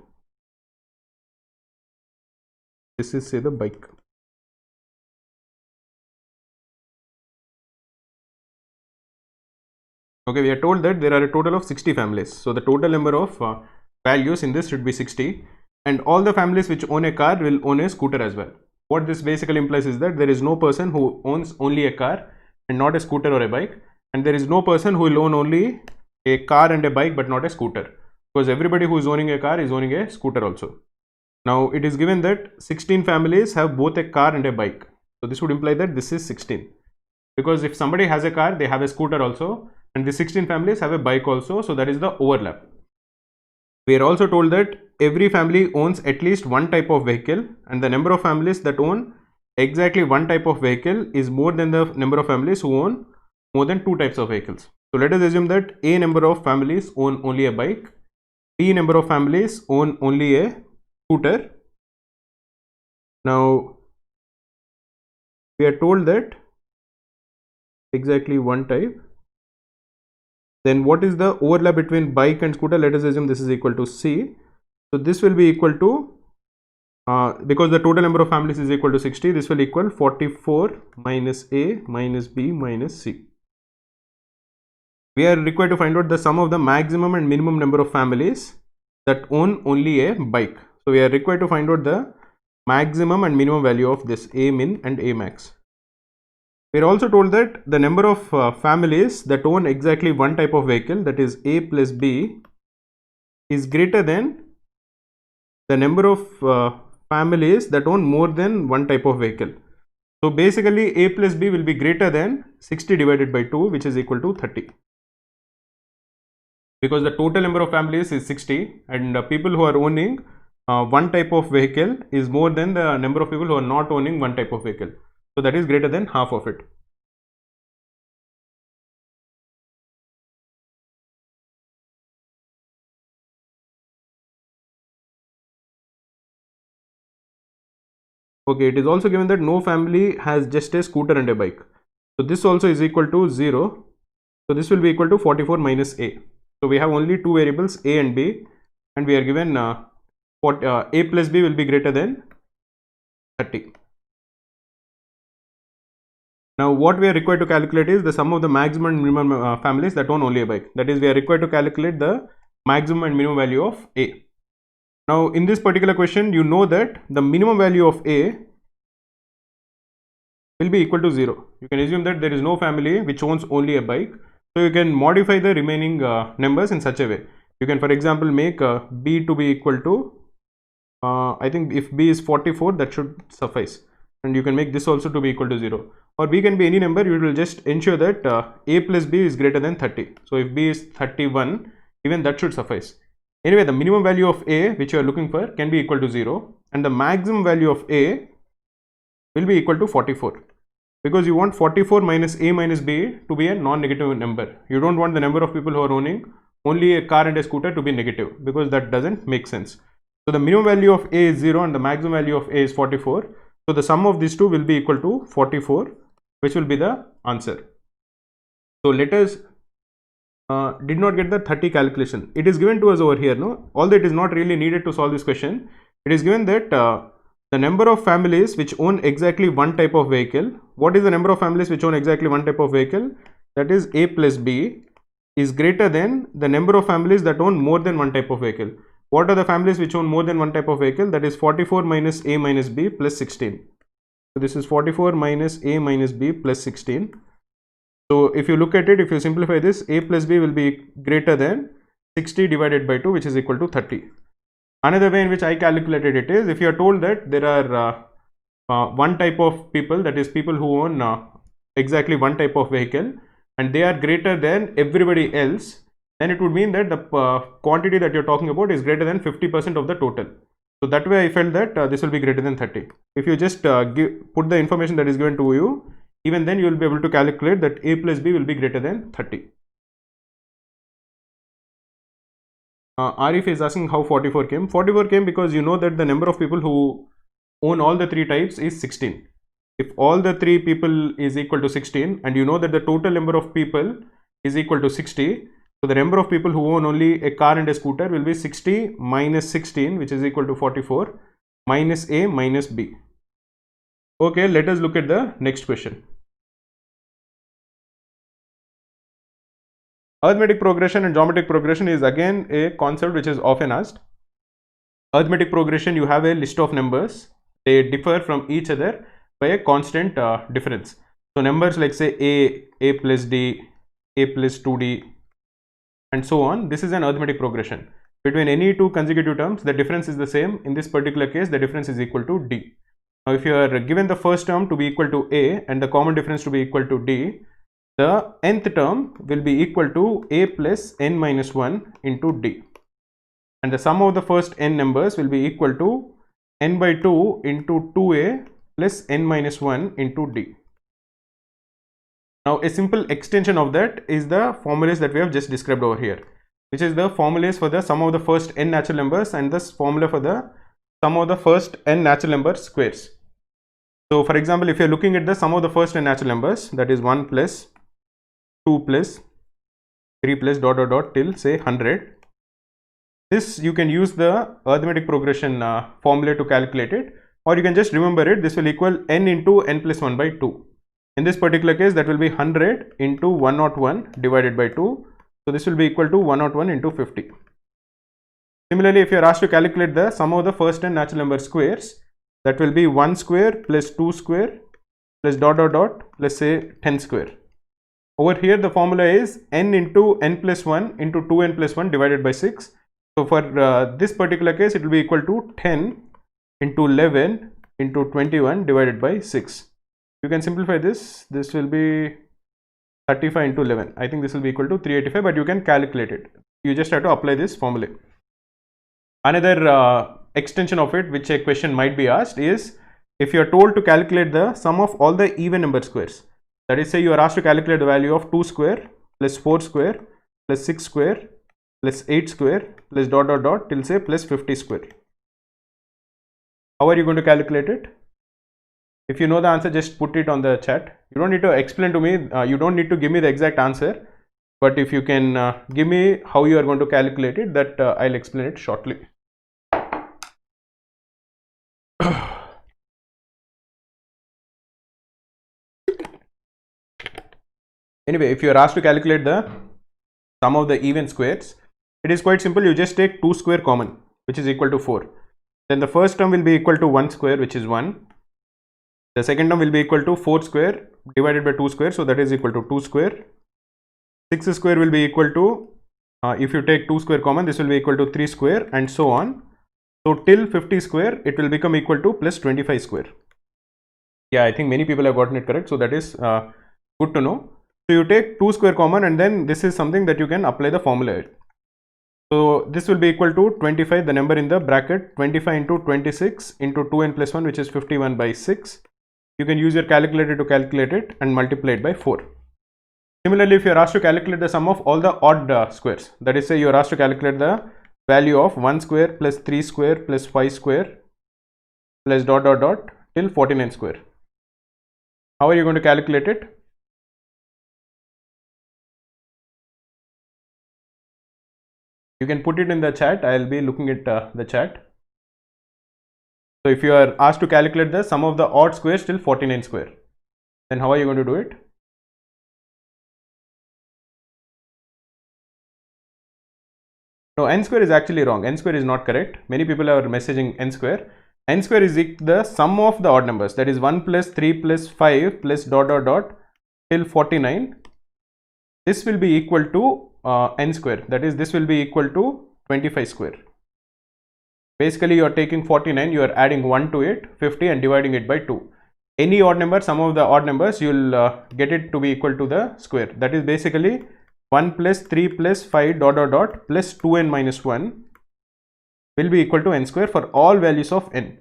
this is say the bike. Okay, we are told that there are a total of 60 families. So the total number of values in this should be 60, and all the families which own a car will own a scooter as well. What this basically implies is that there is no person who owns only a car and not a scooter or a bike, and there is no person who will own only a car and a bike but not a scooter, because everybody who is owning a car is owning a scooter also. Now it is given that 16 families have both a car and a bike. So this would imply that this is 16, because if somebody has a car, they have a scooter also, and the 16 families have a bike also, so that is the overlap. We are also told that every family owns at least one type of vehicle, and the number of families that own exactly one type of vehicle is more than the number of families who own more than 2 types of vehicles. So let us assume that A number of families own only a bike, B number of families own only a scooter. Now we are told that exactly one type. Then what is the overlap between bike and scooter? Let us assume this is equal to C. So this will be equal to, because the total number of families is equal to 60, this will equal 44 minus A minus B minus C. We are required to find out the sum of the maximum and minimum number of families that own only a bike. So we are required to find out the maximum and minimum value of this A min and A max. We are also told that the number of families that own exactly one type of vehicle, that is A plus B, is greater than the number of families that own more than one type of vehicle. So basically A plus B will be greater than 60 divided by 2, which is equal to 30. Because the total number of families is 60 and people who are owning one type of vehicle is more than the number of people who are not owning one type of vehicle. So that is greater than half of it. Okay, it is also given that no family has just a scooter and a bike. So this also is equal to 0. So this will be equal to 44 minus A. So we have only 2 variables A and B, and we are given A plus B will be greater than 30. Now what we are required to calculate is the sum of the maximum and minimum families that own only a bike. That is, we are required to calculate the maximum and minimum value of A. Now in this particular question, you know that the minimum value of A will be equal to 0. You can assume that there is no family which owns only a bike. So you can modify the remaining numbers in such a way. You can, for example, make B to be equal to, I think if B is 44, that should suffice. And you can make this also to be equal to 0. Or B can be any number. You will just ensure that A plus B is greater than 30. So if B is 31, even that should suffice. Anyway, the minimum value of A which you are looking for can be equal to 0, and the maximum value of A will be equal to 44, because you want 44 minus A minus B to be a non-negative number. You don't want the number of people who are owning only a car and a scooter to be negative, because that doesn't make sense. So the minimum value of A is 0 and the maximum value of A is 44. So the sum of these two will be equal to 44, which will be the answer. So let us did not get the 30 calculation. It is given to us over here, no? Although it is not really needed to solve this question. It is given that the number of families which own exactly one type of vehicle. What is the number of families which own exactly one type of vehicle? That is A plus B is greater than the number of families that own more than one type of vehicle. What are the families which own more than one type of vehicle? That is 44 minus A minus B plus 16. So this is 44 minus A minus B plus 16. So if you look at it, if you simplify this, A plus B will be greater than 60 divided by 2, which is equal to 30. Another way in which I calculated it is, if you are told that there are one type of people, that is people who own exactly one type of vehicle, and they are greater than everybody else, then it would mean that the quantity that you're talking about is greater than 50% of the total. So that way I felt that this will be greater than 30. If you just put the information that is given to you, even then you will be able to calculate that A plus B will be greater than 30. Arif is asking how 44 came. 44 came because you know that the number of people who own all the three types is 16. If all the three people is equal to 16 and you know that the total number of people is equal to 60, so the number of people who own only a car and a scooter will be 60 minus 16, which is equal to 44, minus A minus B. Okay, let us look at the next question. Arithmetic progression and geometric progression is again a concept which is often asked. Arithmetic progression, you have a list of numbers. They differ from each other by a constant difference. So numbers like say A plus D, A plus 2D, and so on. This is an arithmetic progression. Between any two consecutive terms, the difference is the same. In this particular case, the difference is equal to D. Now, if you are given the first term to be equal to A and the common difference to be equal to D, the nth term will be equal to A plus n minus 1 into D. And the sum of the first n numbers will be equal to n by 2 into 2A plus n minus 1 into D. Now, a simple extension of that is the formulas that we have just described over here, which is the formulas for the sum of the first n natural numbers and this formula for the sum of the first n natural number squares. So, for example, if you are looking at the sum of the first n natural numbers, that is 1 plus 2 plus 3 plus dot dot dot till say 100. This you can use the arithmetic progression formula to calculate it, or you can just remember it. This will equal n into n plus 1 by 2. In this particular case, that will be 100 into 101 divided by 2. So this will be equal to 101 into 50. Similarly, if you are asked to calculate the sum of the first n natural number squares, that will be 1 square plus 2 square plus dot dot dot plus say 10 square. Over here the formula is n into n plus 1 into 2n plus 1 divided by 6. So for this particular case, it will be equal to 10 into 11 into 21 divided by 6. You can simplify this. This will be 35 into 11. I think this will be equal to 385, but you can calculate it. You just have to apply this formula. Another extension of it, which a question might be asked, is if you are told to calculate the sum of all the even number squares. That is, say you are asked to calculate the value of 2 square plus 4 square plus 6 square plus 8 square plus dot dot dot till say plus 50 square. How are you going to calculate it? If you know the answer, just put it on the chat. You don't need to explain to me, you don't need to give me the exact answer, but if you can give me how you are going to calculate it, that I'll explain it shortly. Anyway, if you are asked to calculate the sum of the even squares, it is quite simple. You just take 2 square common, which is equal to 4. Then the first term will be equal to 1 square, which is 1. The second term will be equal to 4 square divided by 2 square, so that is equal to 2 square. 6 square will be equal to, if you take 2 square common, this will be equal to 3 square and so on. So till 50 square, it will become equal to plus 25 square. Yeah, I think many people have gotten it correct, so that is good to know. So you take 2 square common and then this is something that you can apply the formula. So this will be equal to 25, the number in the bracket, 25 into 26 into 2n plus 1, which is 51 by 6. You can use your calculator to calculate it and multiply it by 4. Similarly, if you are asked to calculate the sum of all the odd squares, that is, say you are asked to calculate the value of 1 square plus 3 square plus 5 square plus dot dot dot till 49 square. How are you going to calculate it? You can put it in the chat. I'll be looking at the chat. So if you are asked to calculate the sum of the odd squares till 49 square, then how are you going to do it? No, n square is actually wrong. N square is not correct. Many people are messaging n square. N square is the sum of the odd numbers, that is 1 plus 3 plus 5 plus dot dot dot till 49. This will be equal to n square, that is this will be equal to 25 square. Basically you are taking 49, you are adding 1 to it, 50, and dividing it by 2. Any odd number, sum of the odd numbers, you will get it to be equal to the square. That is basically 1 plus 3 plus 5 dot dot dot plus 2n minus 1 will be equal to n square for all values of n.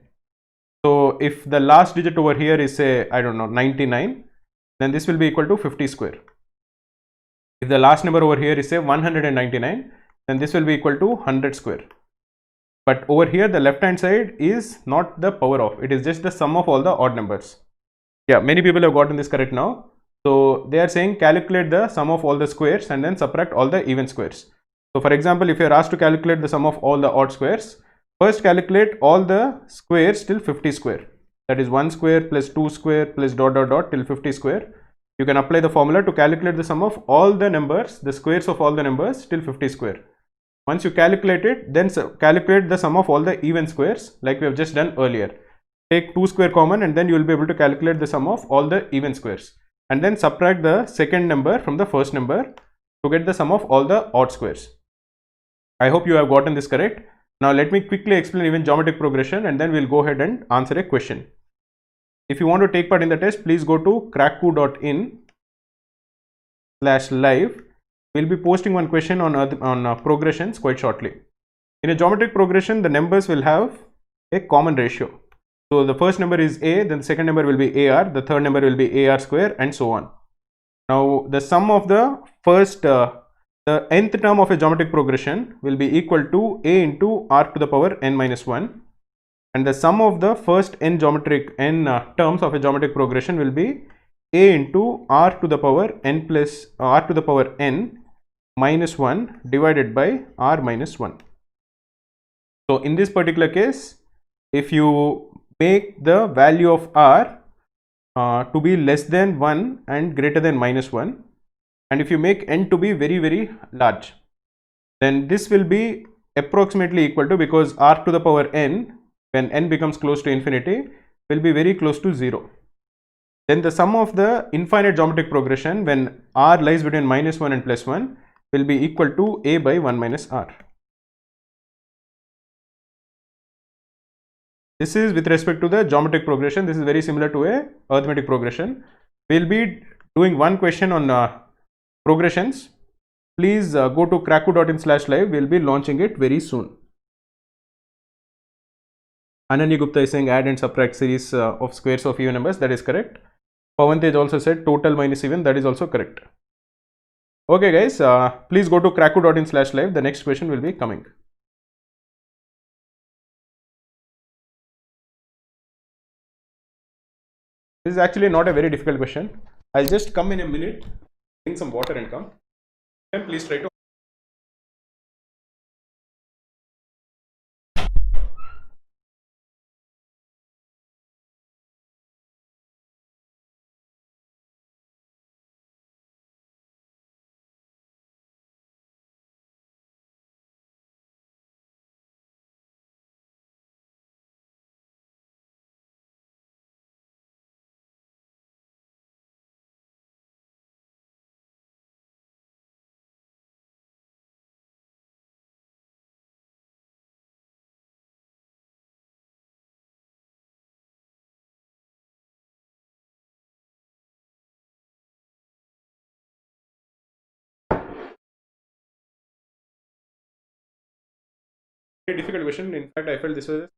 So if the last digit over here is, say, I don't know, 99, then this will be equal to 50 square. If the last number over here is, say, 199, then this will be equal to 100 square. But over here the left hand side is not the power of, it is just the sum of all the odd numbers. Yeah, many people have gotten this correct now. So they are saying calculate the sum of all the squares and then subtract all the even squares. So for example, if you are asked to calculate the sum of all the odd squares, first calculate all the squares till 50 square. That is 1 square plus 2 square plus dot dot dot till 50 square. You can apply the formula to calculate the sum of all the numbers, the squares of all the numbers till 50 square. Once you calculate it, then calculate the sum of all the even squares like we have just done earlier. Take 2 square common and then you will be able to calculate the sum of all the even squares. And then subtract the second number from the first number to get the sum of all the odd squares. I hope you have gotten this correct. Now let me quickly explain even geometric progression and then we'll go ahead and answer a question. If you want to take part in the test, please go to cracku.in/live. We'll be posting one question on progressions quite shortly. In a geometric progression, the numbers will have a common ratio. So the first number is a, then the second number will be ar, the third number will be ar square, and so on. Now the sum of the first, the nth term of a geometric progression will be equal to a into r to the power n minus 1, and the sum of the first n terms of a geometric progression will be a into r to the power n plus r to the power n minus 1 divided by r minus 1. So in this particular case, if you make the value of r to be less than 1 and greater than minus 1, and if you make n to be very, very large, then this will be approximately equal to, because r to the power n, when n becomes close to infinity, will be very close to 0. Then the sum of the infinite geometric progression when r lies between minus 1 and plus 1 will be equal to a by 1 minus r. This is with respect to the geometric progression. This is very similar to a arithmetic progression. We will be doing one question on progressions. Please go to cracku.in/live. We will be launching it very soon. Ananya Gupta is saying add and subtract series of squares of even numbers. That is correct. Pavantej also said total minus even. That is also correct. Okay guys, please go to cracku.in/live. The next question will be coming. This is actually not a very difficult question. I'll just come in a minute, drink some water and come. And please try to a difficult question. In fact, I felt this was.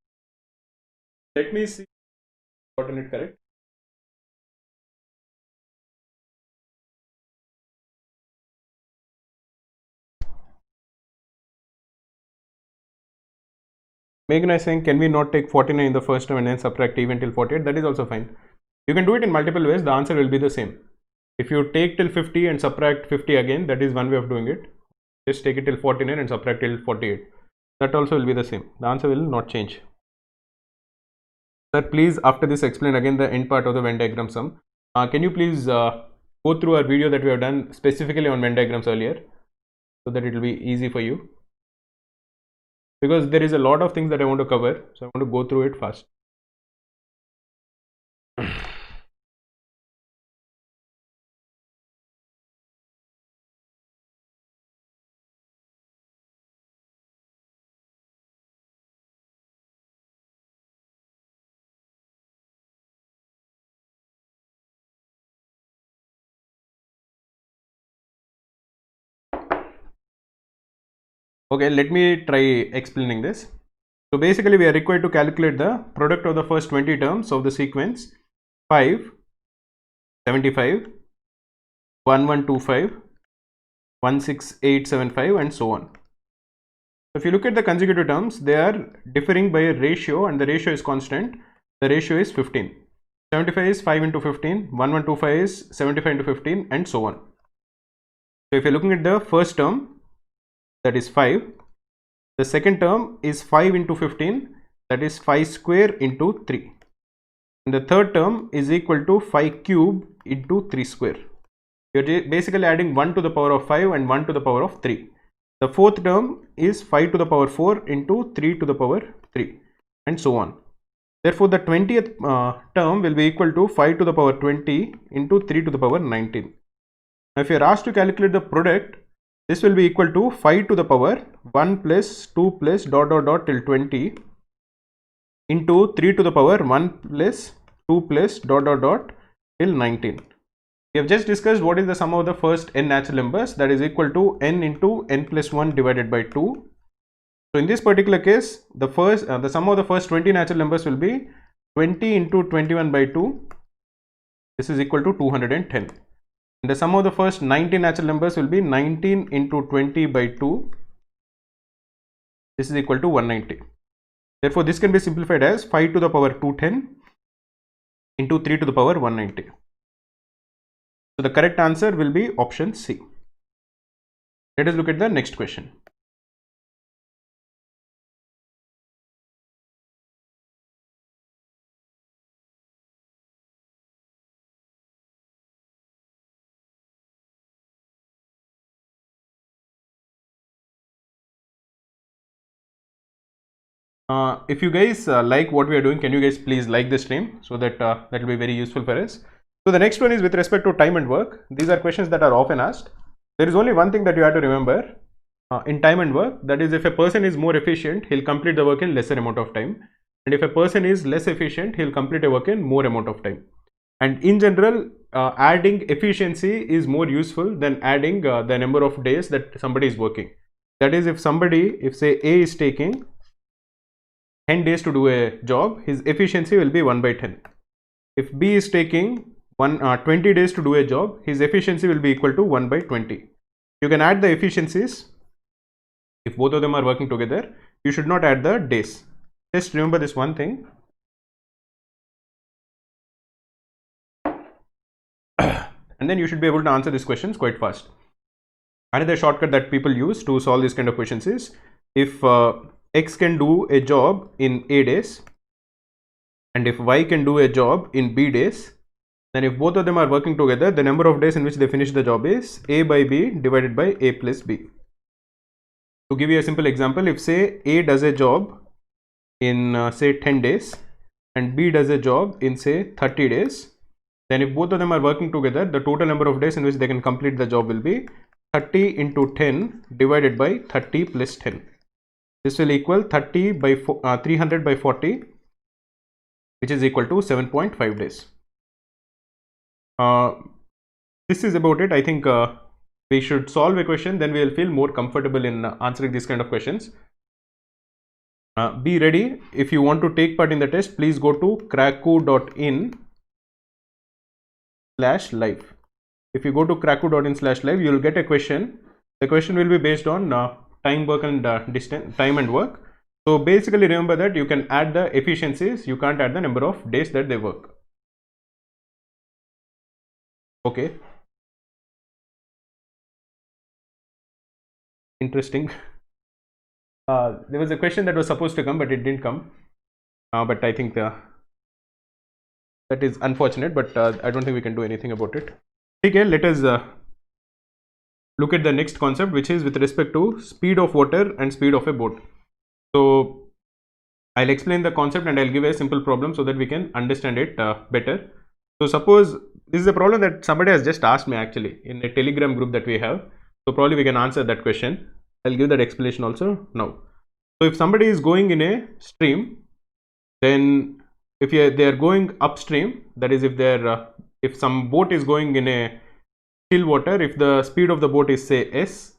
Let me see. Gotten it correct. Megan is saying, can we not take 49 in the first term and then subtract even till 48? That is also fine. You can do it in multiple ways. The answer will be the same. If you take till 50 and subtract 50 again, that is one way of doing it. Just take it till 49 and subtract till 48. That also will be the same. The answer will not change. Sir, please after this explain again the end part of the Venn diagram sum. Can you please go through our video that we have done specifically on Venn diagrams earlier, so that it will be easy for you, because there is a lot of things that I want to cover, so I want to go through it fast. Okay, let me try explaining this. So basically we are required to calculate the product of the first 20 terms of the sequence 5, 75, 1125, 16875 and so on. If you look at the consecutive terms, they are differing by a ratio and the ratio is constant. The ratio is 15. 75 is 5 into 15, 1125 is 75 into 15 and so on. So if you're looking at the first term, that is 5. The second term is 5 into 15, that is 5 square into 3. And the third term is equal to 5 cube into 3 square. You're basically adding 1 to the power of 5 and 1 to the power of 3. The fourth term is 5 to the power 4 into 3 to the power 3 and so on. Therefore, the 20th term will be equal to 5 to the power 20 into 3 to the power 19. Now, if you are asked to calculate the product, this will be equal to 5 to the power 1 plus 2 plus dot dot dot till 20 into 3 to the power 1 plus 2 plus dot dot dot till 19. We have just discussed what is the sum of the first n natural numbers, that is equal to n into n plus 1 divided by 2. So in this particular case, the sum of the first 20 natural numbers will be 20 into 21 by 2. This is equal to 210. And the sum of the first 19 natural numbers will be 19 into 20 by 2. This is equal to 190. Therefore, this can be simplified as 5 to the power 210 into 3 to the power 190. So the correct answer will be option C. Let us look at the next question. If you guys like what we are doing, can you guys please like the stream, so that that will be very useful for us. So the next one is with respect to time and work. These are questions that are often asked. There is only one thing that you have to remember in time and work, that is, if a person is more efficient, he'll complete the work in lesser amount of time, and if a person is less efficient, he'll complete a work in more amount of time. And in general, adding efficiency is more useful than adding the number of days that somebody is working. That is, if say A is taking 10 days to do a job, his efficiency will be 1 by 10. If B is taking 20 days to do a job, his efficiency will be equal to 1 by 20. You can add the efficiencies. If both of them are working together, you should not add the days. Just remember this one thing. And then you should be able to answer these questions quite fast. Another shortcut that people use to solve this kind of questions is, if X can do a job in A days, and if Y can do a job in B days, then if both of them are working together, the number of days in which they finish the job is A by B divided by A plus B. To give you a simple example, if say A does a job in say 10 days and B does a job in say 30 days, then if both of them are working together, the total number of days in which they can complete the job will be 30 into 10 divided by 30 plus 10. This will equal 30 by 300 by 40, which is equal to 7.5 days. This is about it. I think we should solve a question, then we will feel more comfortable in answering these kind of questions. Be ready. If you want to take part in the test, please go to kraku.in/live. If you go to kraku.in/live, you will get a question. The question will be based on time, work and distance, time and work. So basically remember that you can add the efficiencies, you can't add the number of days that they work. Okay. Interesting. There was a question that was supposed to come, but it didn't come. But I think that is unfortunate, but I don't think we can do anything about it. Okay, let us look at the next concept, which is with respect to speed of water and speed of a boat. So I'll explain the concept and I'll give a simple problem so that we can understand it better. So suppose this is a problem that somebody has just asked me actually in a Telegram group that we have. So probably we can answer that question. I'll give that explanation also now. So if somebody is going in a stream, then if they are going upstream, that is if some boat is going in a still water, if the speed of the boat is say S,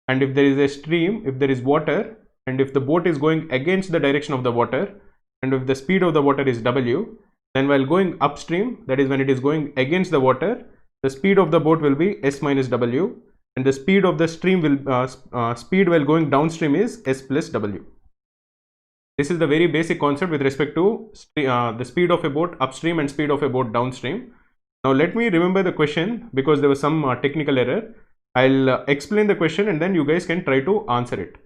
and if there is a stream, if there is water, and if the boat is going against the direction of the water, and if the speed of the water is W, then while going upstream, that is when it is going against the water, the speed of the boat will be S minus W, and the speed of the stream will speed while going downstream is S plus W. This is the very basic concept with respect to the speed of a boat upstream and speed of a boat downstream. Now let me remember the question because there was some technical error. I'll explain the question and then you guys can try to answer it.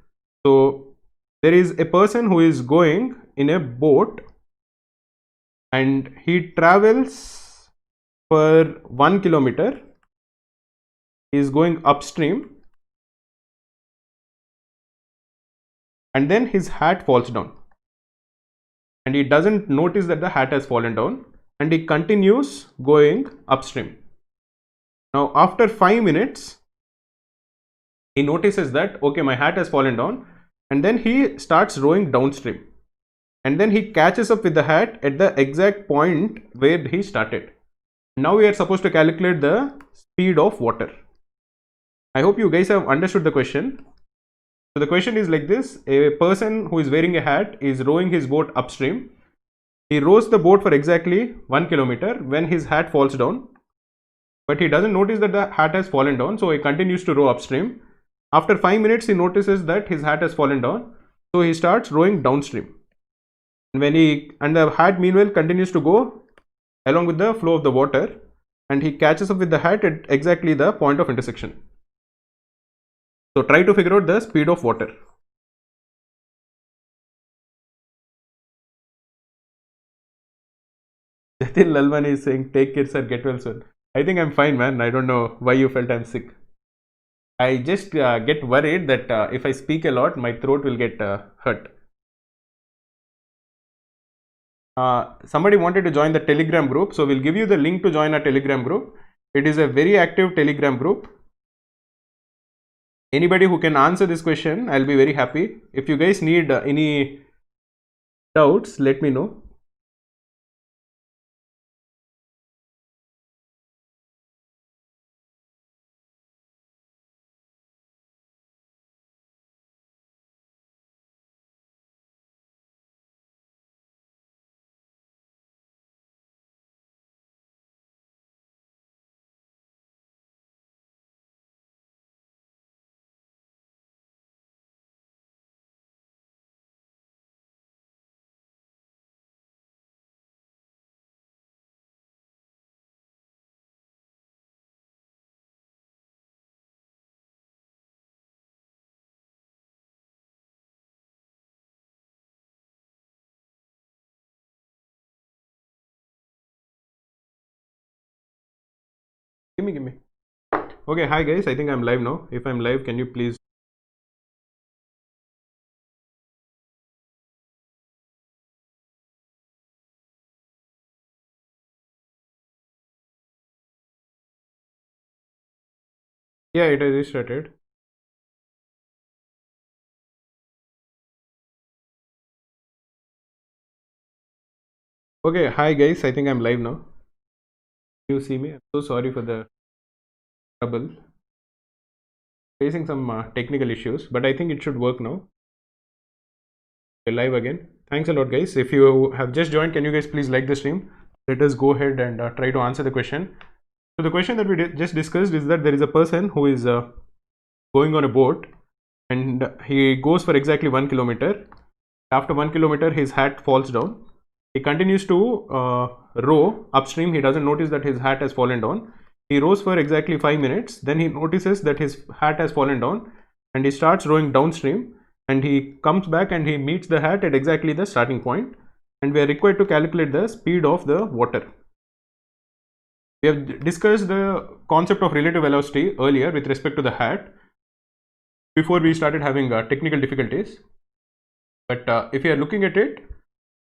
So there is a person who is going in a boat and he travels for 1 kilometer. He is going upstream and then his hat falls down. And he doesn't notice that the hat has fallen down and he continues going upstream. Now after 5 minutes, he notices that okay, my hat has fallen down, and then he starts rowing downstream. And then he catches up with the hat at the exact point where he started. Now we are supposed to calculate the speed of water. I hope you guys have understood the question. So the question is like this: a person who is wearing a hat is rowing his boat upstream. He rows the boat for exactly 1 kilometer when his hat falls down, but he doesn't notice that the hat has fallen down, so he continues to row upstream. After 5 minutes, he notices that his hat has fallen down, so he starts rowing downstream. And the hat meanwhile continues to go along with the flow of the water, and he catches up with the hat at exactly the point of intersection. So try to figure out the speed of water. Jatin Lalman is saying, take care sir, get well soon. I think I'm fine, man. I don't know why you felt I'm sick. I just get worried that if I speak a lot, my throat will get hurt. Somebody wanted to join the Telegram group, so we'll give you the link to join our Telegram group. It is a very active Telegram group. Anybody who can answer this question, I'll be very happy. If you guys need any doubts, let me know. Give me. Okay, hi guys, I think I'm live now. If I'm live, can you please? Yeah, it has restarted. Okay, hi guys, I think I'm live now. You see me? I'm so sorry for the trouble. Facing some technical issues, but I think it should work now. We're live again. Thanks a lot, guys. If you have just joined, can you guys please like the stream? Let us go ahead and try to answer the question. So the question that we just discussed is that there is a person who is going on a boat and he goes for exactly 1 kilometer. After 1 kilometer, his hat falls down. He continues to row upstream. He doesn't notice that his hat has fallen down. He rows for exactly 5 minutes. Then he notices that his hat has fallen down and he starts rowing downstream, and he comes back and he meets the hat at exactly the starting point, and we are required to calculate the speed of the water. We have discussed the concept of relative velocity earlier with respect to the hat before we started having technical difficulties. But if you are looking at it,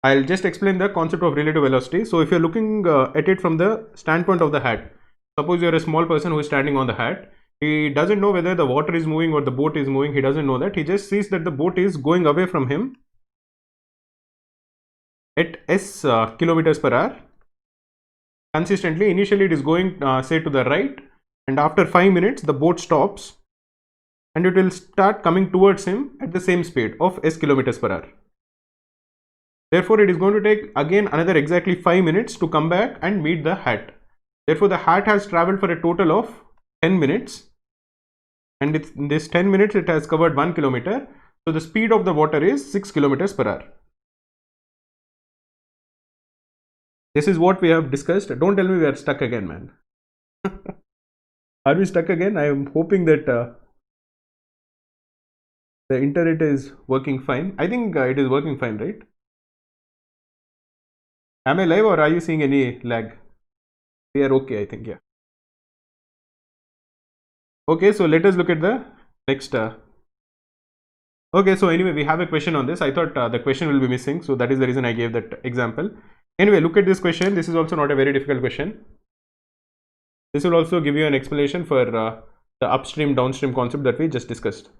I'll just explain the concept of relative velocity. So if you're looking at it from the standpoint of the hat, suppose you're a small person who is standing on the hat. He doesn't know whether the water is moving or the boat is moving. He doesn't know that. He just sees that the boat is going away from him at s kilometers per hour. Consistently, initially it is going say to the right, and after 5 minutes the boat stops and it will start coming towards him at the same speed of s kilometers per hour. Therefore, it is going to take again another exactly 5 minutes to come back and meet the hat. Therefore, the hat has traveled for a total of 10 minutes, and in this 10 minutes it has covered 1 kilometer. So the speed of the water is 6 kilometers per hour. This is what we have discussed. Don't tell me we are stuck again, man. Are we stuck again? I am hoping that the internet is working fine. I think it is working fine, right? Am I live or are you seeing any lag? We are okay, I think, yeah. Okay, so let us look at the next. Okay, so anyway, we have a question on this. I thought the question will be missing, so that is the reason I gave that example. Anyway, look at this question. This is also not a very difficult question. This will also give you an explanation for the upstream downstream concept that we just discussed.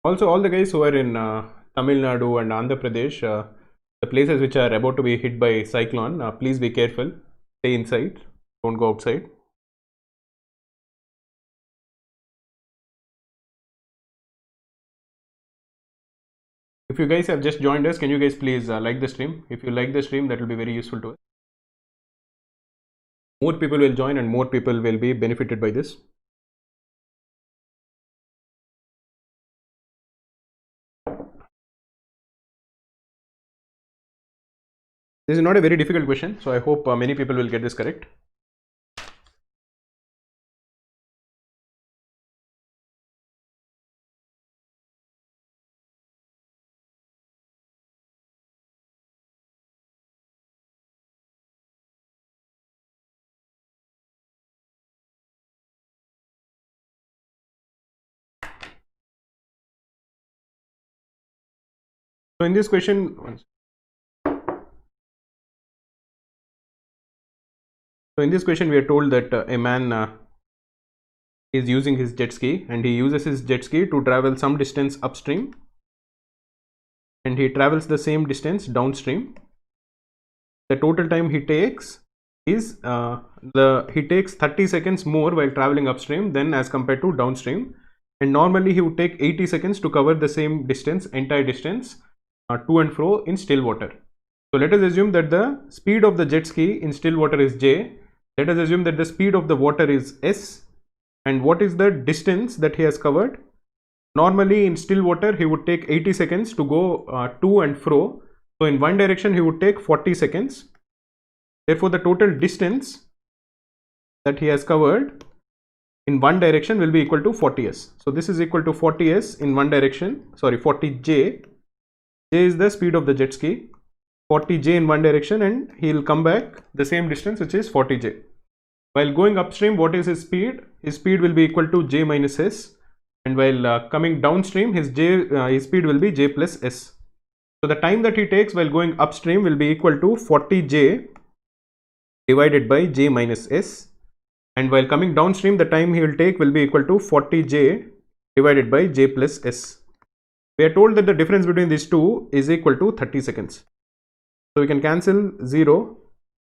Also, all the guys who are in Tamil Nadu and Andhra Pradesh, the places which are about to be hit by cyclone, please be careful. Stay inside. Don't go outside. If you guys have just joined us, can you guys please like the stream? If you like the stream, that will be very useful to us. More people will join and more people will be benefited by this. This is not a very difficult question, so I hope many people will get this correct. So in this question, we are told that a man is using his jet ski, and he uses his jet ski to travel some distance upstream, and he travels the same distance downstream. The total time he takes is he takes 30 seconds more while traveling upstream than as compared to downstream, and normally he would take 80 seconds to cover the same distance, entire distance, to and fro in still water. So let us assume that the speed of the jet ski in still water is j. Let us assume that the speed of the water is s, and what is the distance that he has covered? Normally in still water he would take 80 seconds to go to and fro. So in one direction he would take 40 seconds. Therefore the total distance that he has covered in one direction will be equal to 40s. So this is equal to 40s in one direction, sorry, 40j. J is the speed of the jet ski, 40j in one direction, and he will come back the same distance, which is 40j. While going upstream, what is his speed? His speed will be equal to j minus s, and while coming downstream, his speed will be j plus s. So the time that he takes while going upstream will be equal to 40j divided by j minus s, and while coming downstream, the time he will take will be equal to 40j divided by j plus s. We are told that the difference between these two is equal to 30 seconds. So we can cancel 0,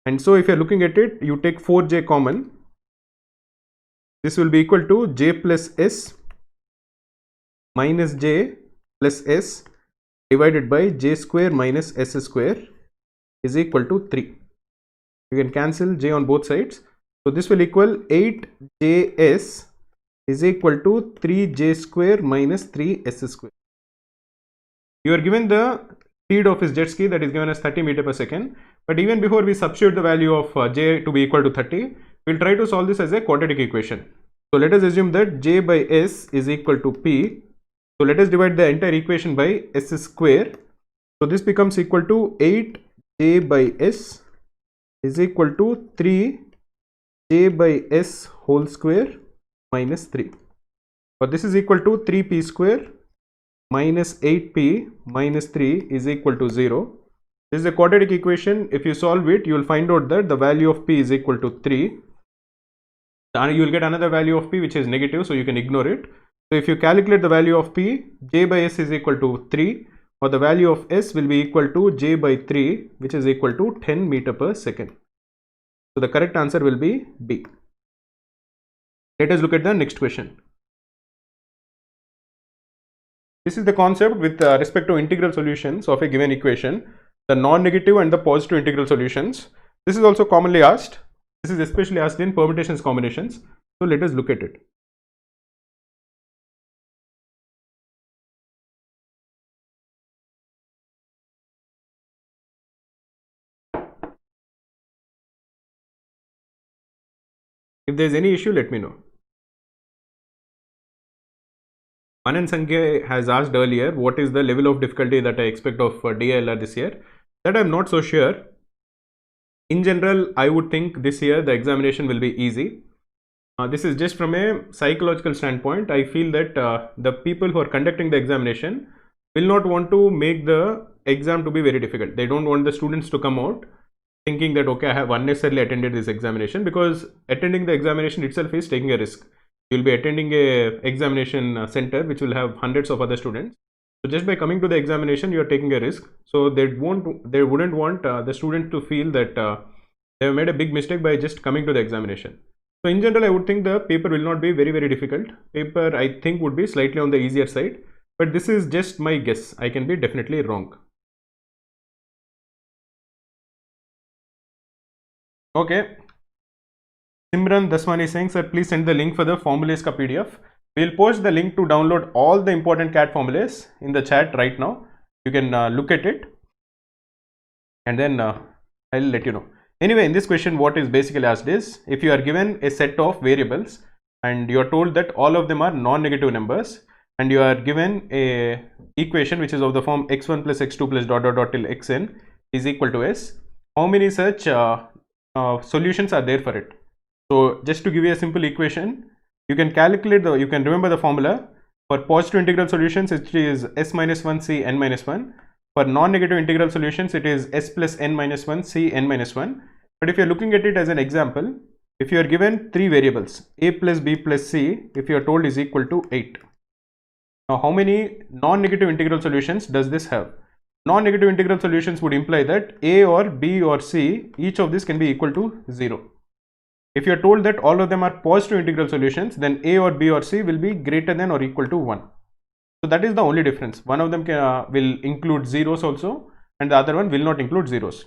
and so if you are looking at it, you take 4j common, this will be equal to j plus s minus j plus s divided by j square minus s square is equal to 3. You can cancel j on both sides. So this will equal 8js is equal to 3j square minus 3s square. You are given the speed of his jet ski, that is given as 30 meter per second. But even before we substitute the value of j to be equal to 30, we'll try to solve this as a quadratic equation. So let us assume that j by s is equal to p. So let us divide the entire equation by s square. So this becomes equal to 8j by s is equal to 3j by s whole square minus 3. But this is equal to 3p square minus 8p minus 3 is equal to 0. This is a quadratic equation. If you solve it, you will find out that the value of p is equal to 3. And you will get another value of p which is negative, so you can ignore it. So if you calculate the value of p, j by s is equal to 3, or the value of s will be equal to j by 3, which is equal to 10 meter per second. So the correct answer will be B. Let us look at the next question. This is the concept with respect to integral solutions of a given equation, the non-negative and the positive integral solutions. This is also commonly asked. This is especially asked in permutations combinations. So let us look at it. If there is any issue, let me know. Anand Sankhya has asked earlier what is the level of difficulty that I expect of DILR this year. That I am not so sure. In general, I would think this year the examination will be easy. This is just from a psychological standpoint. I feel that the people who are conducting the examination will not want to make the exam to be very difficult. They don't want the students to come out thinking that okay, I have unnecessarily attended this examination, because attending the examination itself is taking a risk. You will be attending a examination center which will have hundreds of other students. So just by coming to the examination, you are taking a risk. So they wouldn't want the student to feel that they have made a big mistake by just coming to the examination. So in general, I would think the paper will not be very, very difficult. Paper, I think, would be slightly on the easier side. But this is just my guess. I can be definitely wrong. Okay. Simran Daswani is saying, sir, please send the link for the formulas ka PDF. We'll post the link to download all the important CAT formulas in the chat right now. You can look at it, and then I'll let you know. Anyway, in this question, what is basically asked is, if you are given a set of variables and you are told that all of them are non-negative numbers, and you are given a equation which is of the form x1 plus x2 plus dot dot dot till xn is equal to s, how many such solutions are there for it? So just to give you a simple equation, you can calculate you can remember the formula. For positive integral solutions, it is s minus 1 c n minus 1. For non-negative integral solutions, it is s plus n minus 1 c n minus 1. But if you are looking at it as an example, if you are given three variables, a plus b plus c, if you are told is equal to 8. Now, how many non-negative integral solutions does this have? Non-negative integral solutions would imply that a or b or c, each of this can be equal to 0. If you are told that all of them are positive integral solutions, then a or b or c will be greater than or equal to 1. So that is the only difference. One of them will include zeros also, and the other one will not include zeros.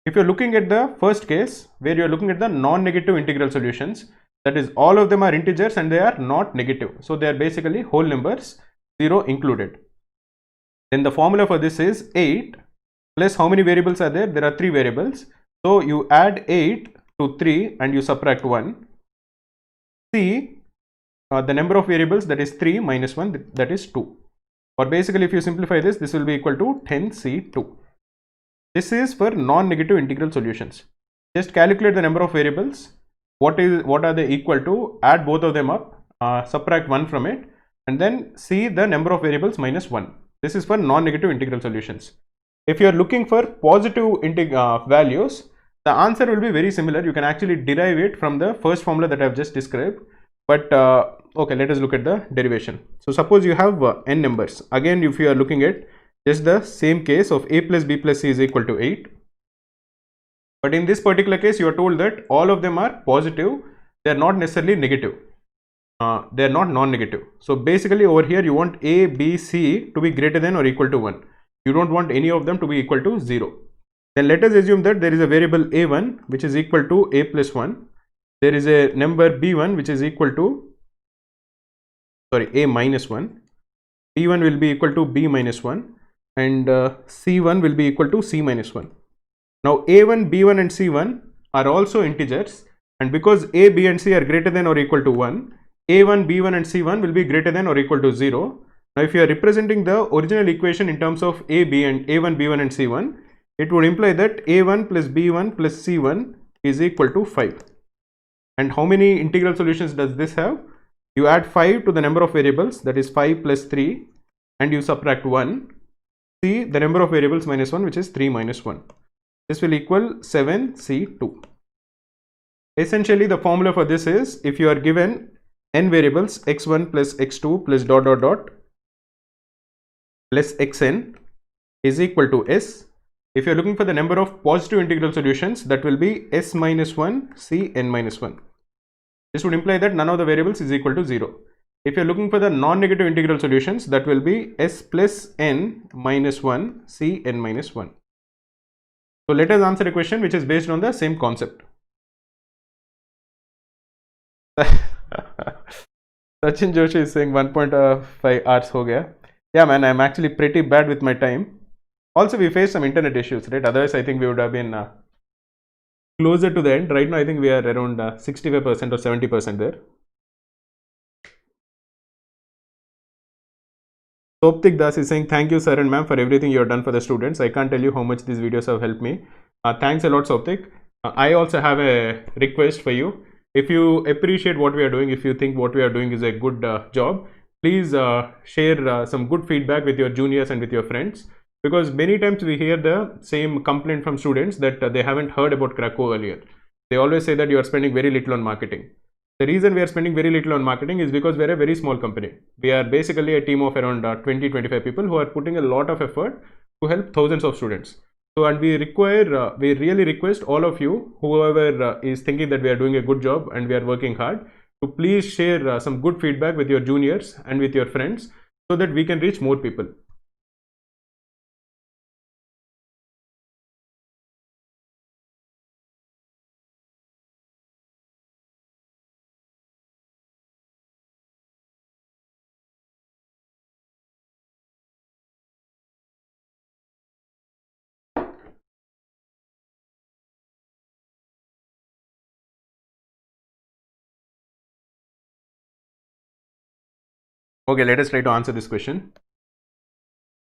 If you are looking at the first case, where you are looking at the non-negative integral solutions, that is, all of them are integers and they are not negative. So they are basically whole numbers, 0 included. Then the formula for this is 8 plus how many variables are there? There are 3 variables. So you add 8 to 3 and you subtract 1. C, the number of variables, that is 3 minus 1, that is 2. Or basically, if you simplify this, this will be equal to 10C2. This is for non-negative integral solutions. Just calculate the number of variables. What are they equal to? Add both of them up, subtract 1 from it, and then see the number of variables minus 1. This is for non-negative integral solutions. If you are looking for positive values, the answer will be very similar. You can actually derive it from the first formula that I have just described. But okay, let us look at the derivation. So suppose you have n numbers. Again, if you are looking at just the same case of a plus b plus c is equal to 8. But in this particular case, you are told that all of them are positive. They are not necessarily negative. they are not non-negative. So basically over here you want a, b, c to be greater than or equal to 1. You don't want any of them to be equal to 0. Then let us assume that there is a variable a1 which is equal to a plus 1. There is a number b1 which is equal to, a minus 1. b1 will be equal to b minus 1 and c1 will be equal to c minus 1. Now a1, b1 and c1 are also integers, and because a, b and c are greater than or equal to 1, a1, b1 and c1 will be greater than or equal to 0. Now if you are representing the original equation in terms of a, b and a1, b1 and c1, it would imply that a1 plus b1 plus c1 is equal to 5. And how many integral solutions does this have? You add 5 to the number of variables, that is 5 plus 3, and you subtract 1. See the number of variables minus 1, which is 3 minus 1. This will equal 7c2. Essentially the formula for this is, if you are given n variables x1 plus x2 plus dot dot dot plus xn is equal to s. If you are looking for the number of positive integral solutions, that will be s minus 1 c n minus 1. This would imply that none of the variables is equal to 0. If you are looking for the non-negative integral solutions, that will be s plus n minus 1 c n minus 1. So let us answer a question which is based on the same concept. Sachin Joshi is saying 1.5 hours ho gaya. Yeah man, I'm actually pretty bad with my time. Also we faced some internet issues, right? Otherwise I think we would have been closer to the end. Right now I think we are around 65% or 70% there. Soptik Das is saying, thank you sir and ma'am for everything you have done for the students. I can't tell you how much these videos have helped me. Thanks a lot Soptik. I also have a request for you. If you appreciate what we are doing, if you think what we are doing is a good job, please share some good feedback with your juniors and with your friends. Because many times we hear the same complaint from students that they haven't heard about Krakow earlier. They always say that you are spending very little on marketing. The reason we are spending very little on marketing is because we are a very small company. We are basically a team of around 20-25 people who are putting a lot of effort to help thousands of students. So, and we really request all of you, whoever is thinking that we are doing a good job and we are working hard, to please share some good feedback with your juniors and with your friends so that we can reach more people. Okay, let us try to answer this question.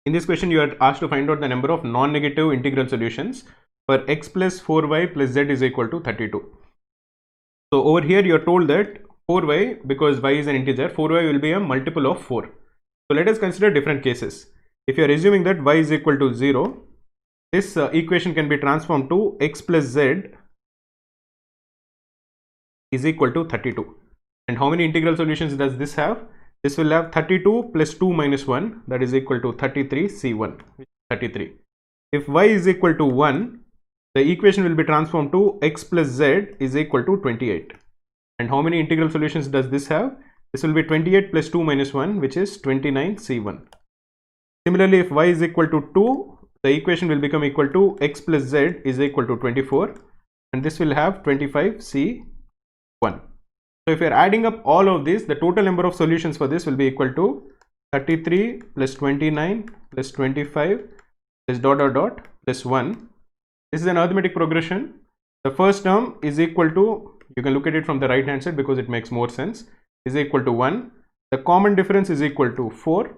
In this question, you are asked to find out the number of non-negative integral solutions for x plus 4y plus z is equal to 32. So over here, you are told that 4y, because y is an integer, 4y will be a multiple of 4. So let us consider different cases. If you are assuming that y is equal to 0, this equation can be transformed to x plus z is equal to 32. And how many integral solutions does this have? This will have 32 plus 2 minus 1, that is equal to 33 c1, 33. If y is equal to 1, the equation will be transformed to x plus z is equal to 28. And how many integral solutions does this have? This will be 28 plus 2 minus 1, which is 29 c1. Similarly, if y is equal to 2, the equation will become equal to x plus z is equal to 24, and this will have 25 c1. So if you are adding up all of this, the total number of solutions for this will be equal to 33 plus 29 plus 25 plus dot dot dot plus 1. This is an arithmetic progression. The first term is equal to, you can look at it from the right hand side because it makes more sense, is equal to 1. The common difference is equal to 4.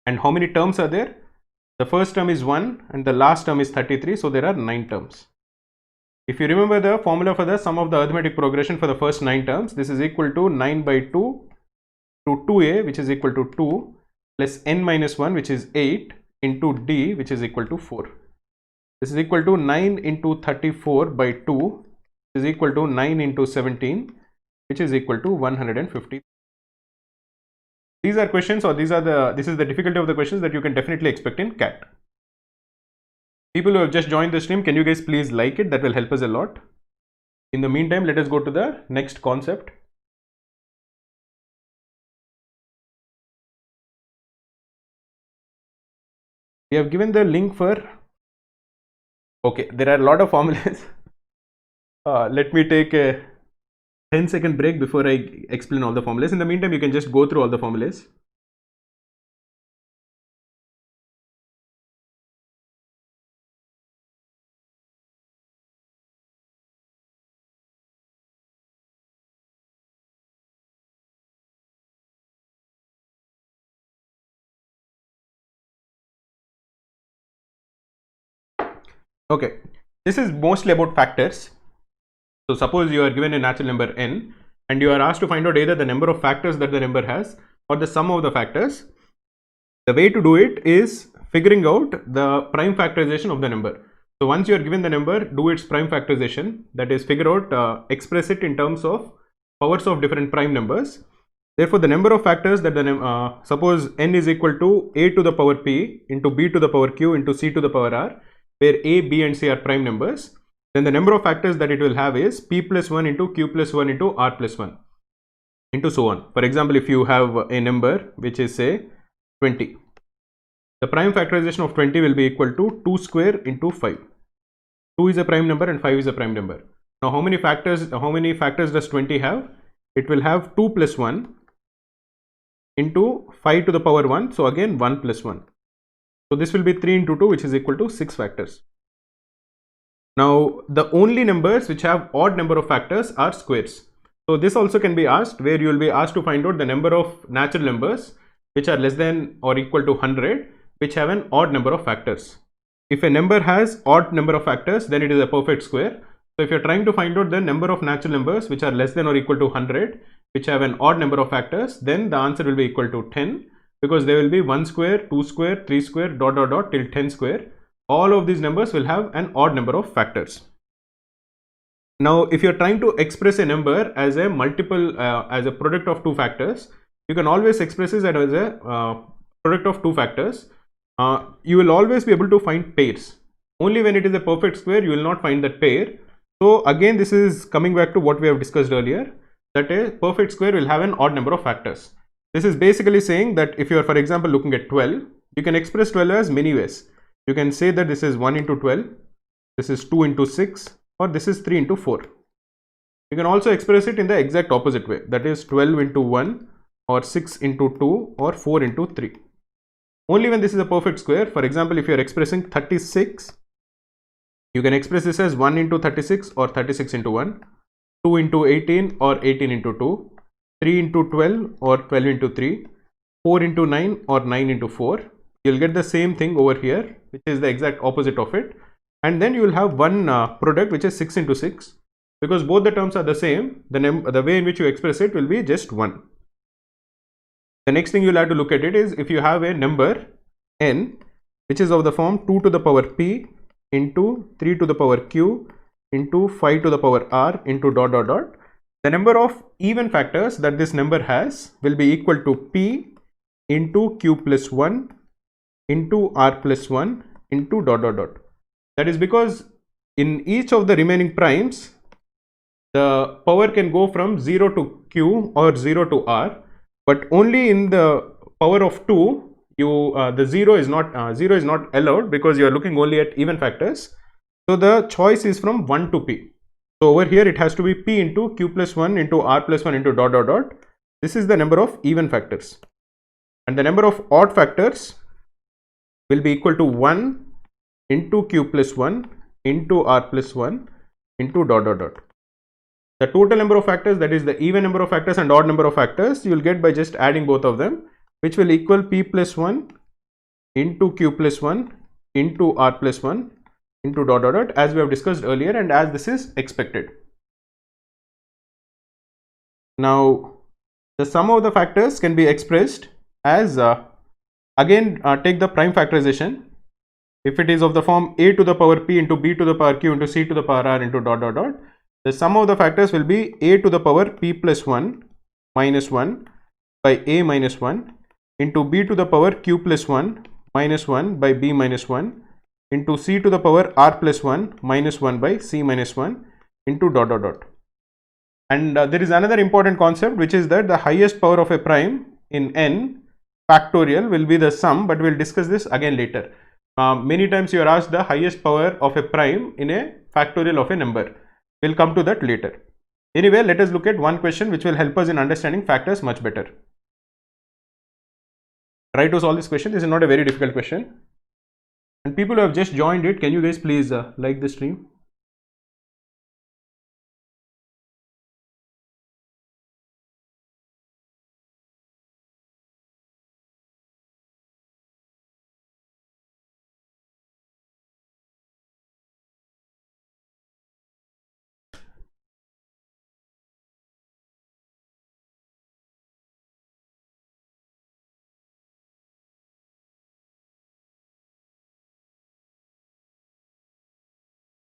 And how many terms are there? The first term is 1 and the last term is 33. So there are 9 terms. If you remember the formula for the sum of the arithmetic progression for the first 9 terms, this is equal to 9 by 2 to 2a, which is equal to 2, plus n minus 1, which is 8, into d, which is equal to 4. This is equal to 9 into 34 by 2, which is equal to 9 into 17, which is equal to 150. These are questions, or this is the difficulty of the questions that you can definitely expect in CAT. People who have just joined the stream, can you guys please like it? That will help us a lot. In the meantime, let us go to the next concept. we have given the link for, okay, there are a lot of formulas. Let me take a 10-second break before I explain all the formulas. In the meantime, you can just go through all the formulas. Okay, this is mostly about factors. So suppose you are given a natural number n and you are asked to find out either the number of factors that the number has or the sum of the factors. The way to do it is figuring out the prime factorization of the number. So once you are given the number, do its prime factorization, that is figure out, express it in terms of powers of different prime numbers. Therefore, the number of factors that the suppose n is equal to a to the power p into b to the power q into c to the power r, where a, b and c are prime numbers, then the number of factors that it will have is p plus 1 into q plus 1 into r plus 1 into so on. For example, if you have a number which is say 20, the prime factorization of 20 will be equal to 2 square into 5. 2 is a prime number and 5 is a prime number. Now how many factors does 20 have? It will have 2 plus 1 into 5 to the power 1. So again 1 plus 1. So this will be 3 into 2, which is equal to 6 factors. Now the only numbers which have odd number of factors are squares. So this also can be asked, where you will be asked to find out the number of natural numbers which are less than or equal to 100, which have an odd number of factors. If a number has odd number of factors, then it is a perfect square. So if you are trying to find out the number of natural numbers which are less than or equal to 100, which have an odd number of factors, then the answer will be equal to 10, because there will be 1 square, 2 square, 3 square, dot dot dot till 10 square. All of these numbers will have an odd number of factors. Now if you are trying to express a number as a multiple, as a product of two factors, you can always express it as a product of two factors. You will always be able to find pairs. Only when it is a perfect square you will not find that pair. So again, this is coming back to what we have discussed earlier, that a perfect square will have an odd number of factors. This is basically saying that if you are, for example, looking at 12, you can express 12 as many ways. You can say that this is 1 into 12, this is 2 into 6, or this is 3 into 4. You can also express it in the exact opposite way, that is 12 into 1, or 6 into 2, or 4 into 3. Only when this is a perfect square. For example, if you are expressing 36, you can express this as 1 into 36 or 36 into 1, 2 into 18 or 18 into 2, 3 into 12 or 12 into 3, 4 into 9 or 9 into 4. You'll get the same thing over here, which is the exact opposite of it. And then you will have one product which is 6 into 6. Because both the terms are the same, the way in which you express it will be just 1. The next thing you'll have to look at it is if you have a number n which is of the form 2 to the power p into 3 to the power q into 5 to the power r into dot dot dot, the number of even factors that this number has will be equal to p into q plus 1 into r plus 1 into dot dot dot. That is because in each of the remaining primes, the power can go from 0 to q or 0 to r, but only in the power of 2, the 0 is not allowed, because you are looking only at even factors. So the choice is from 1 to p. So over here it has to be p into q plus 1 into r plus 1 into dot dot dot. This is the number of even factors, and the number of odd factors will be equal to 1 into q plus 1 into r plus 1 into dot dot dot. The total number of factors, that is the even number of factors and odd number of factors, you will get by just adding both of them, which will equal p plus 1 into q plus 1 into r plus 1 into dot dot dot, as we have discussed earlier and as this is expected. Now the sum of the factors can be expressed as again take the prime factorization. If it is of the form a to the power p into b to the power q into c to the power r into dot dot dot, the sum of the factors will be a to the power p plus 1 minus 1 by a minus 1 into b to the power q plus 1 minus 1 by b minus 1 into c to the power r plus 1 minus 1 by c minus 1 into dot dot dot. And there is another important concept, which is that the highest power of a prime in n factorial will be the sum, but we'll discuss this again later. Many times you are asked the highest power of a prime in a factorial of a number. We'll come to that later. Anyway, let us look at one question which will help us in understanding factors much better. Try to solve this question. This is not a very difficult question. And people who have just joined it, can you guys please like the stream?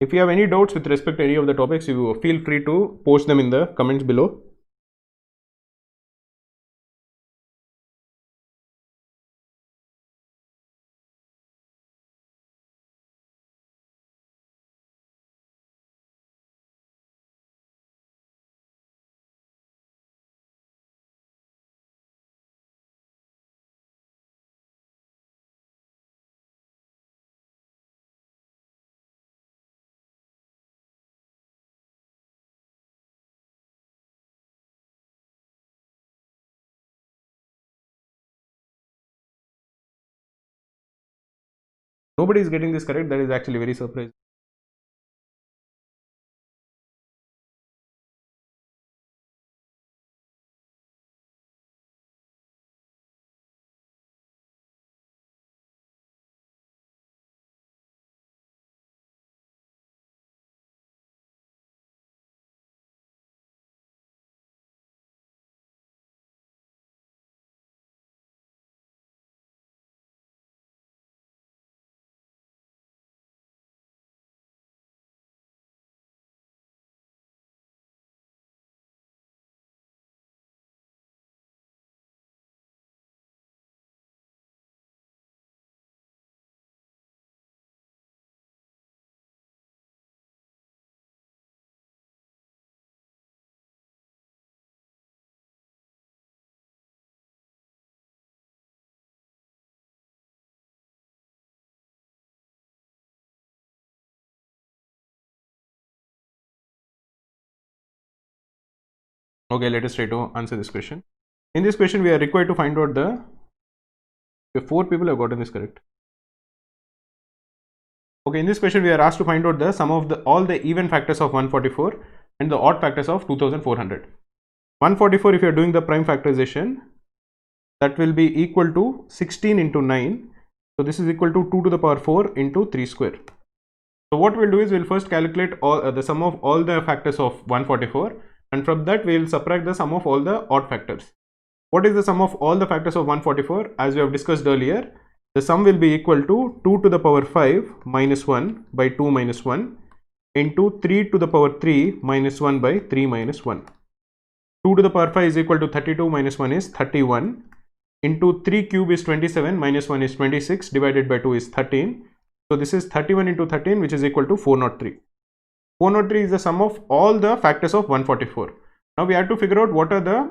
If you have any doubts with respect to any of the topics, you feel free to post them in the comments below. Nobody is getting this correct. That is actually very surprising. Okay, let us try to answer this question. In this question, we are required to find out the 4 people have gotten this correct. Okay, in this question, we are asked to find out the sum of all the even factors of 144 and the odd factors of 2400. 144, if you are doing the prime factorization, that will be equal to 16 into 9. So this is equal to 2 to the power 4 into 3 square. So what we'll do is we'll first calculate all the sum of all the factors of 144, and from that we will subtract the sum of all the odd factors. What is the sum of all the factors of 144? As we have discussed earlier, the sum will be equal to 2 to the power 5 minus 1 by 2 minus 1 into 3 to the power 3 minus 1 by 3 minus 1. 2 to the power 5 is equal to 32 minus 1 is 31 into 3 cube is 27 minus 1 is 26 divided by 2 is 13. So this is 31 into 13, which is equal to 403. 403 is the sum of all the factors of 144. Now we have to figure out what are the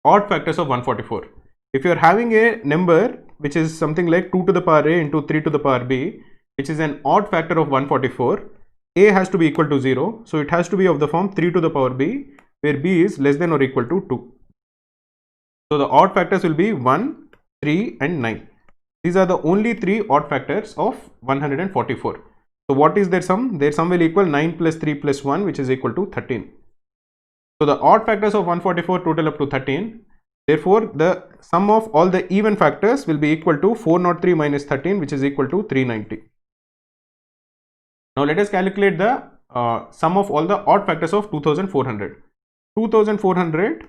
odd factors of 144. If you are having a number which is something like 2 to the power a into 3 to the power b, which is an odd factor of 144, a has to be equal to 0. So it has to be of the form 3 to the power b, where b is less than or equal to 2. So the odd factors will be 1, 3 and 9. These are the only 3 odd factors of 144. So what is their sum? Their sum will equal 9 plus 3 plus 1, which is equal to 13. So the odd factors of 144 total up to 13. Therefore, the sum of all the even factors will be equal to 403 minus 13, which is equal to 390. Now let us calculate the sum of all the odd factors of 2400. 2400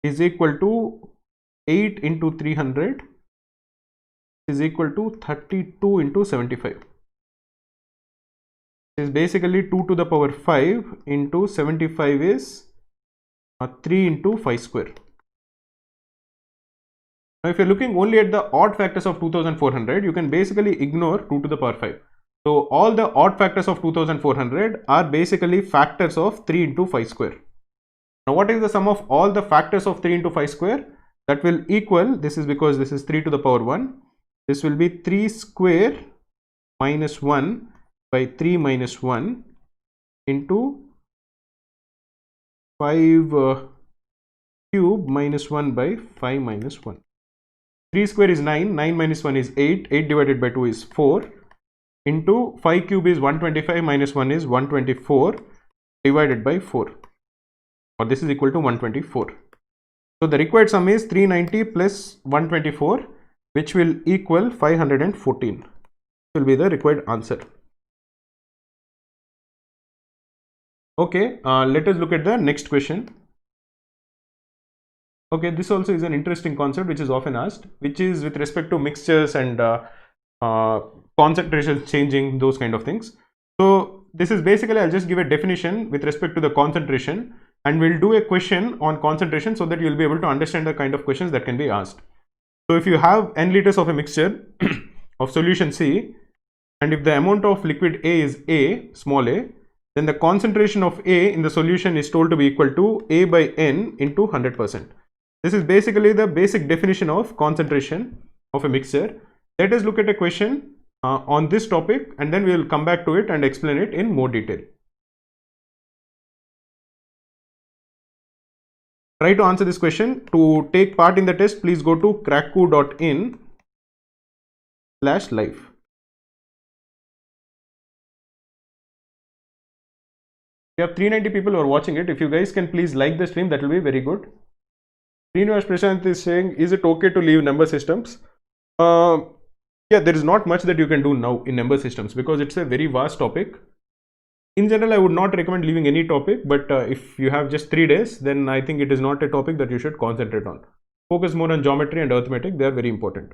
is equal to 8 into 300 is equal to 32 into 75. Is basically 2 to the power 5 into 75 is 3 into 5 square. Now if you're looking only at the odd factors of 2400, you can basically ignore 2 to the power 5. So all the odd factors of 2400 are basically factors of 3 into 5 square. Now what is the sum of all the factors of 3 into 5 square? That will equal, this is because this is 3 to the power 1. This will be 3 square minus 1 by 3 minus 1 into 5 cube minus 1 by 5 minus 1. 3 square is 9, 9 minus 1 is 8, 8 divided by 2 is 4, into 5 cube is 125 minus 1 is 124 divided by 4, or this is equal to 124. So the required sum is 390 plus 124, which will equal 514. This will be the required answer. Okay, let us look at the next question. Okay, this also is an interesting concept which is often asked, which is with respect to mixtures and concentration changing, those kind of things. So this is basically, I'll just give a definition with respect to the concentration, and we'll do a question on concentration so that you'll be able to understand the kind of questions that can be asked. So if you have n liters of a mixture of solution C, and if the amount of liquid A is A, small a, then the concentration of A in the solution is told to be equal to A by N into 100%. This is basically the basic definition of concentration of a mixture. Let us look at a question on this topic, and then we will come back to it and explain it in more detail. Try to answer this question. To take part in the test, please go to cracku.in/live. We have 390 people who are watching it. If you guys can please like the stream, that will be very good. Srinivas Prashant is saying, is it okay to leave number systems? Yeah, there is not much that you can do now in number systems because it's a very vast topic. In general, I would not recommend leaving any topic, but if you have just 3 days, then I think it is not a topic that you should concentrate on. Focus more on geometry and arithmetic, they are very important.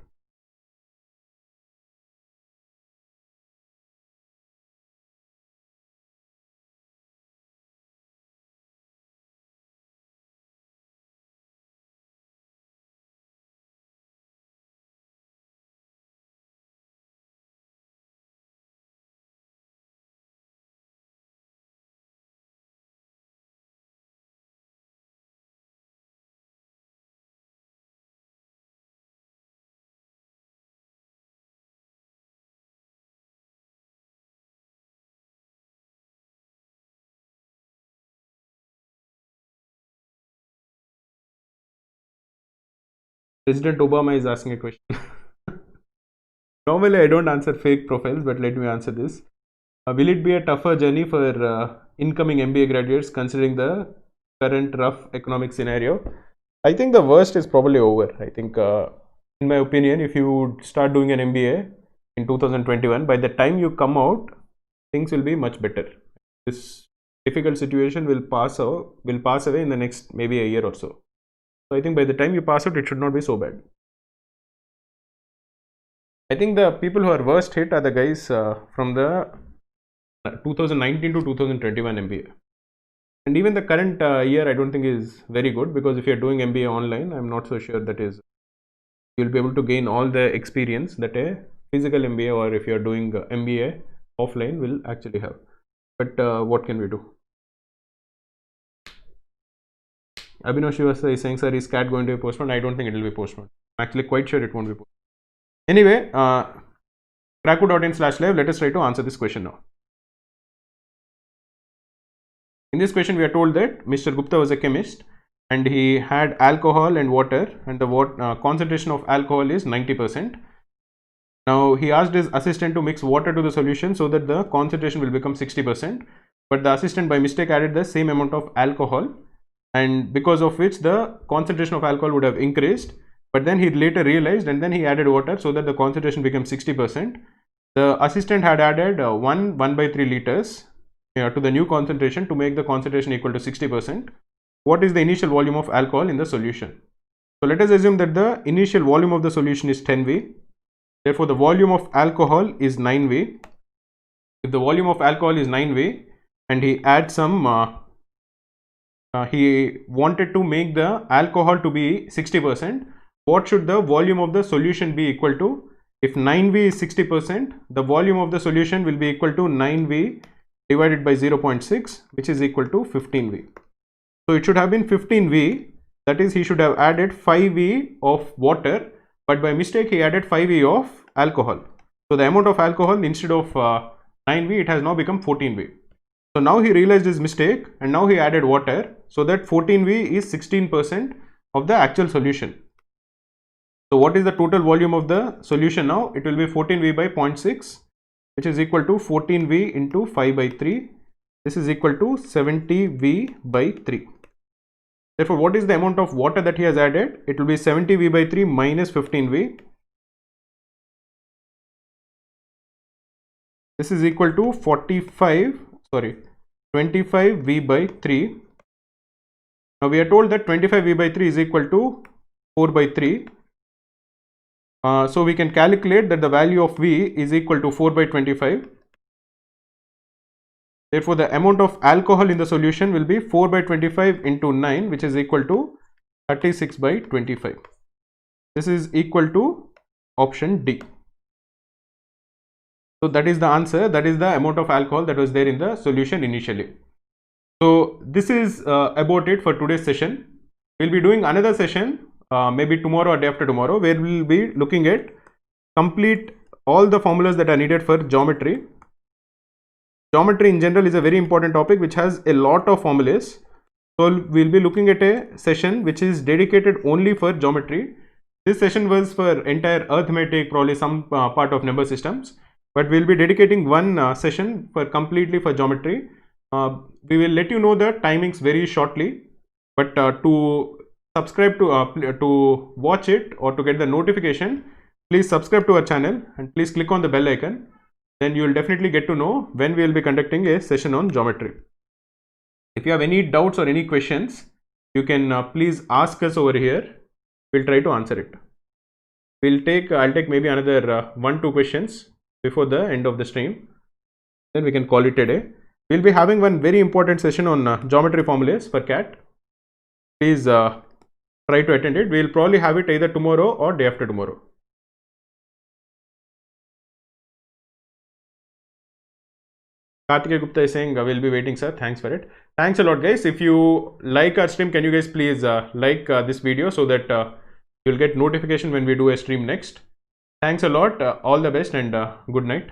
President Obama is asking a question. Normally, I don't answer fake profiles, but let me answer this. Will it be a tougher journey for incoming MBA graduates considering the current rough economic scenario? I think the worst is probably over. I think, in my opinion, if you start doing an MBA in 2021, by the time you come out, things will be much better. This difficult situation will pass away in the next maybe a year or so. So I think by the time you pass out, it should not be so bad. I think the people who are worst hit are the guys from the 2019 to 2021 MBA. And even the current year, I don't think is very good, because if you're doing MBA online, I'm not so sure that is you'll be able to gain all the experience that a physical MBA, or if you're doing MBA offline, will actually have. But what can we do? Abhinav Srivastava is saying, sir, is CAT going to be postponed? I don't think it will be postponed. I'm actually quite sure it won't be postponed. Anyway, cracku.in/live, let us try to answer this question now. In this question, we are told that Mr. Gupta was a chemist and he had alcohol and water, and the concentration of alcohol is 90%. Now, he asked his assistant to mix water to the solution so that the concentration will become 60%, but the assistant by mistake added the same amount of alcohol, and because of which the concentration of alcohol would have increased, but then he later realized and then he added water so that the concentration became 60%. The assistant had added 1 by 3 liters to the new concentration to make the concentration equal to 60%. What is the initial volume of alcohol in the solution? So let us assume that the initial volume of the solution is 10V. Therefore, the volume of alcohol is 9V. If the volume of alcohol is 9V and he adds some, he wanted to make the alcohol to be 60%, what should the volume of the solution be equal to? If 9V is 60%, the volume of the solution will be equal to 9V divided by 0.6, which is equal to 15V. So it should have been 15V, that is, he should have added 5V of water, but by mistake he added 5V of alcohol. So the amount of alcohol, instead of 9V, it has now become 14V. So now he realized his mistake and now he added water, so that 14V is 16% of the actual solution. So what is the total volume of the solution now? It will be 14V by 0.6, which is equal to 14V into 5 by 3. This is equal to 70V by 3. Therefore, what is the amount of water that he has added? It will be 70V by 3 minus 15V. This is equal to 25V by 3. Now we are told that 25V by 3 is equal to 4 by 3. So we can calculate that the value of V is equal to 4 by 25. Therefore, the amount of alcohol in the solution will be 4 by 25 into 9, which is equal to 36 by 25. This is equal to option D. So that is the answer. That is the amount of alcohol that was there in the solution initially. So this is about it for today's session. We'll be doing another session maybe tomorrow or day after tomorrow, where we'll be looking at complete all the formulas that are needed for geometry. Geometry in general is a very important topic which has a lot of formulas. So we'll be looking at a session which is dedicated only for geometry. This session was for entire arithmetic, probably some part of number systems, but we'll be dedicating one session for completely for geometry. We will let you know the timings very shortly, but to subscribe to watch it or to get the notification, please subscribe to our channel and please click on the bell icon. Then you will definitely get to know when we will be conducting a session on geometry. If you have any doubts or any questions, you can please ask us over here. We'll try to answer it. I'll take maybe another 1-2 questions before the end of the stream. Then we can call it a day. We'll be having one very important session on geometry formulas for CAT. Please try to attend it. We'll probably have it either tomorrow or day after tomorrow. Karthikeya Gupta is saying, we'll be waiting, sir. Thanks for it. Thanks a lot, guys. If you like our stream, can you guys please like this video so that you'll get notification when we do a stream next. Thanks a lot. All the best and good night.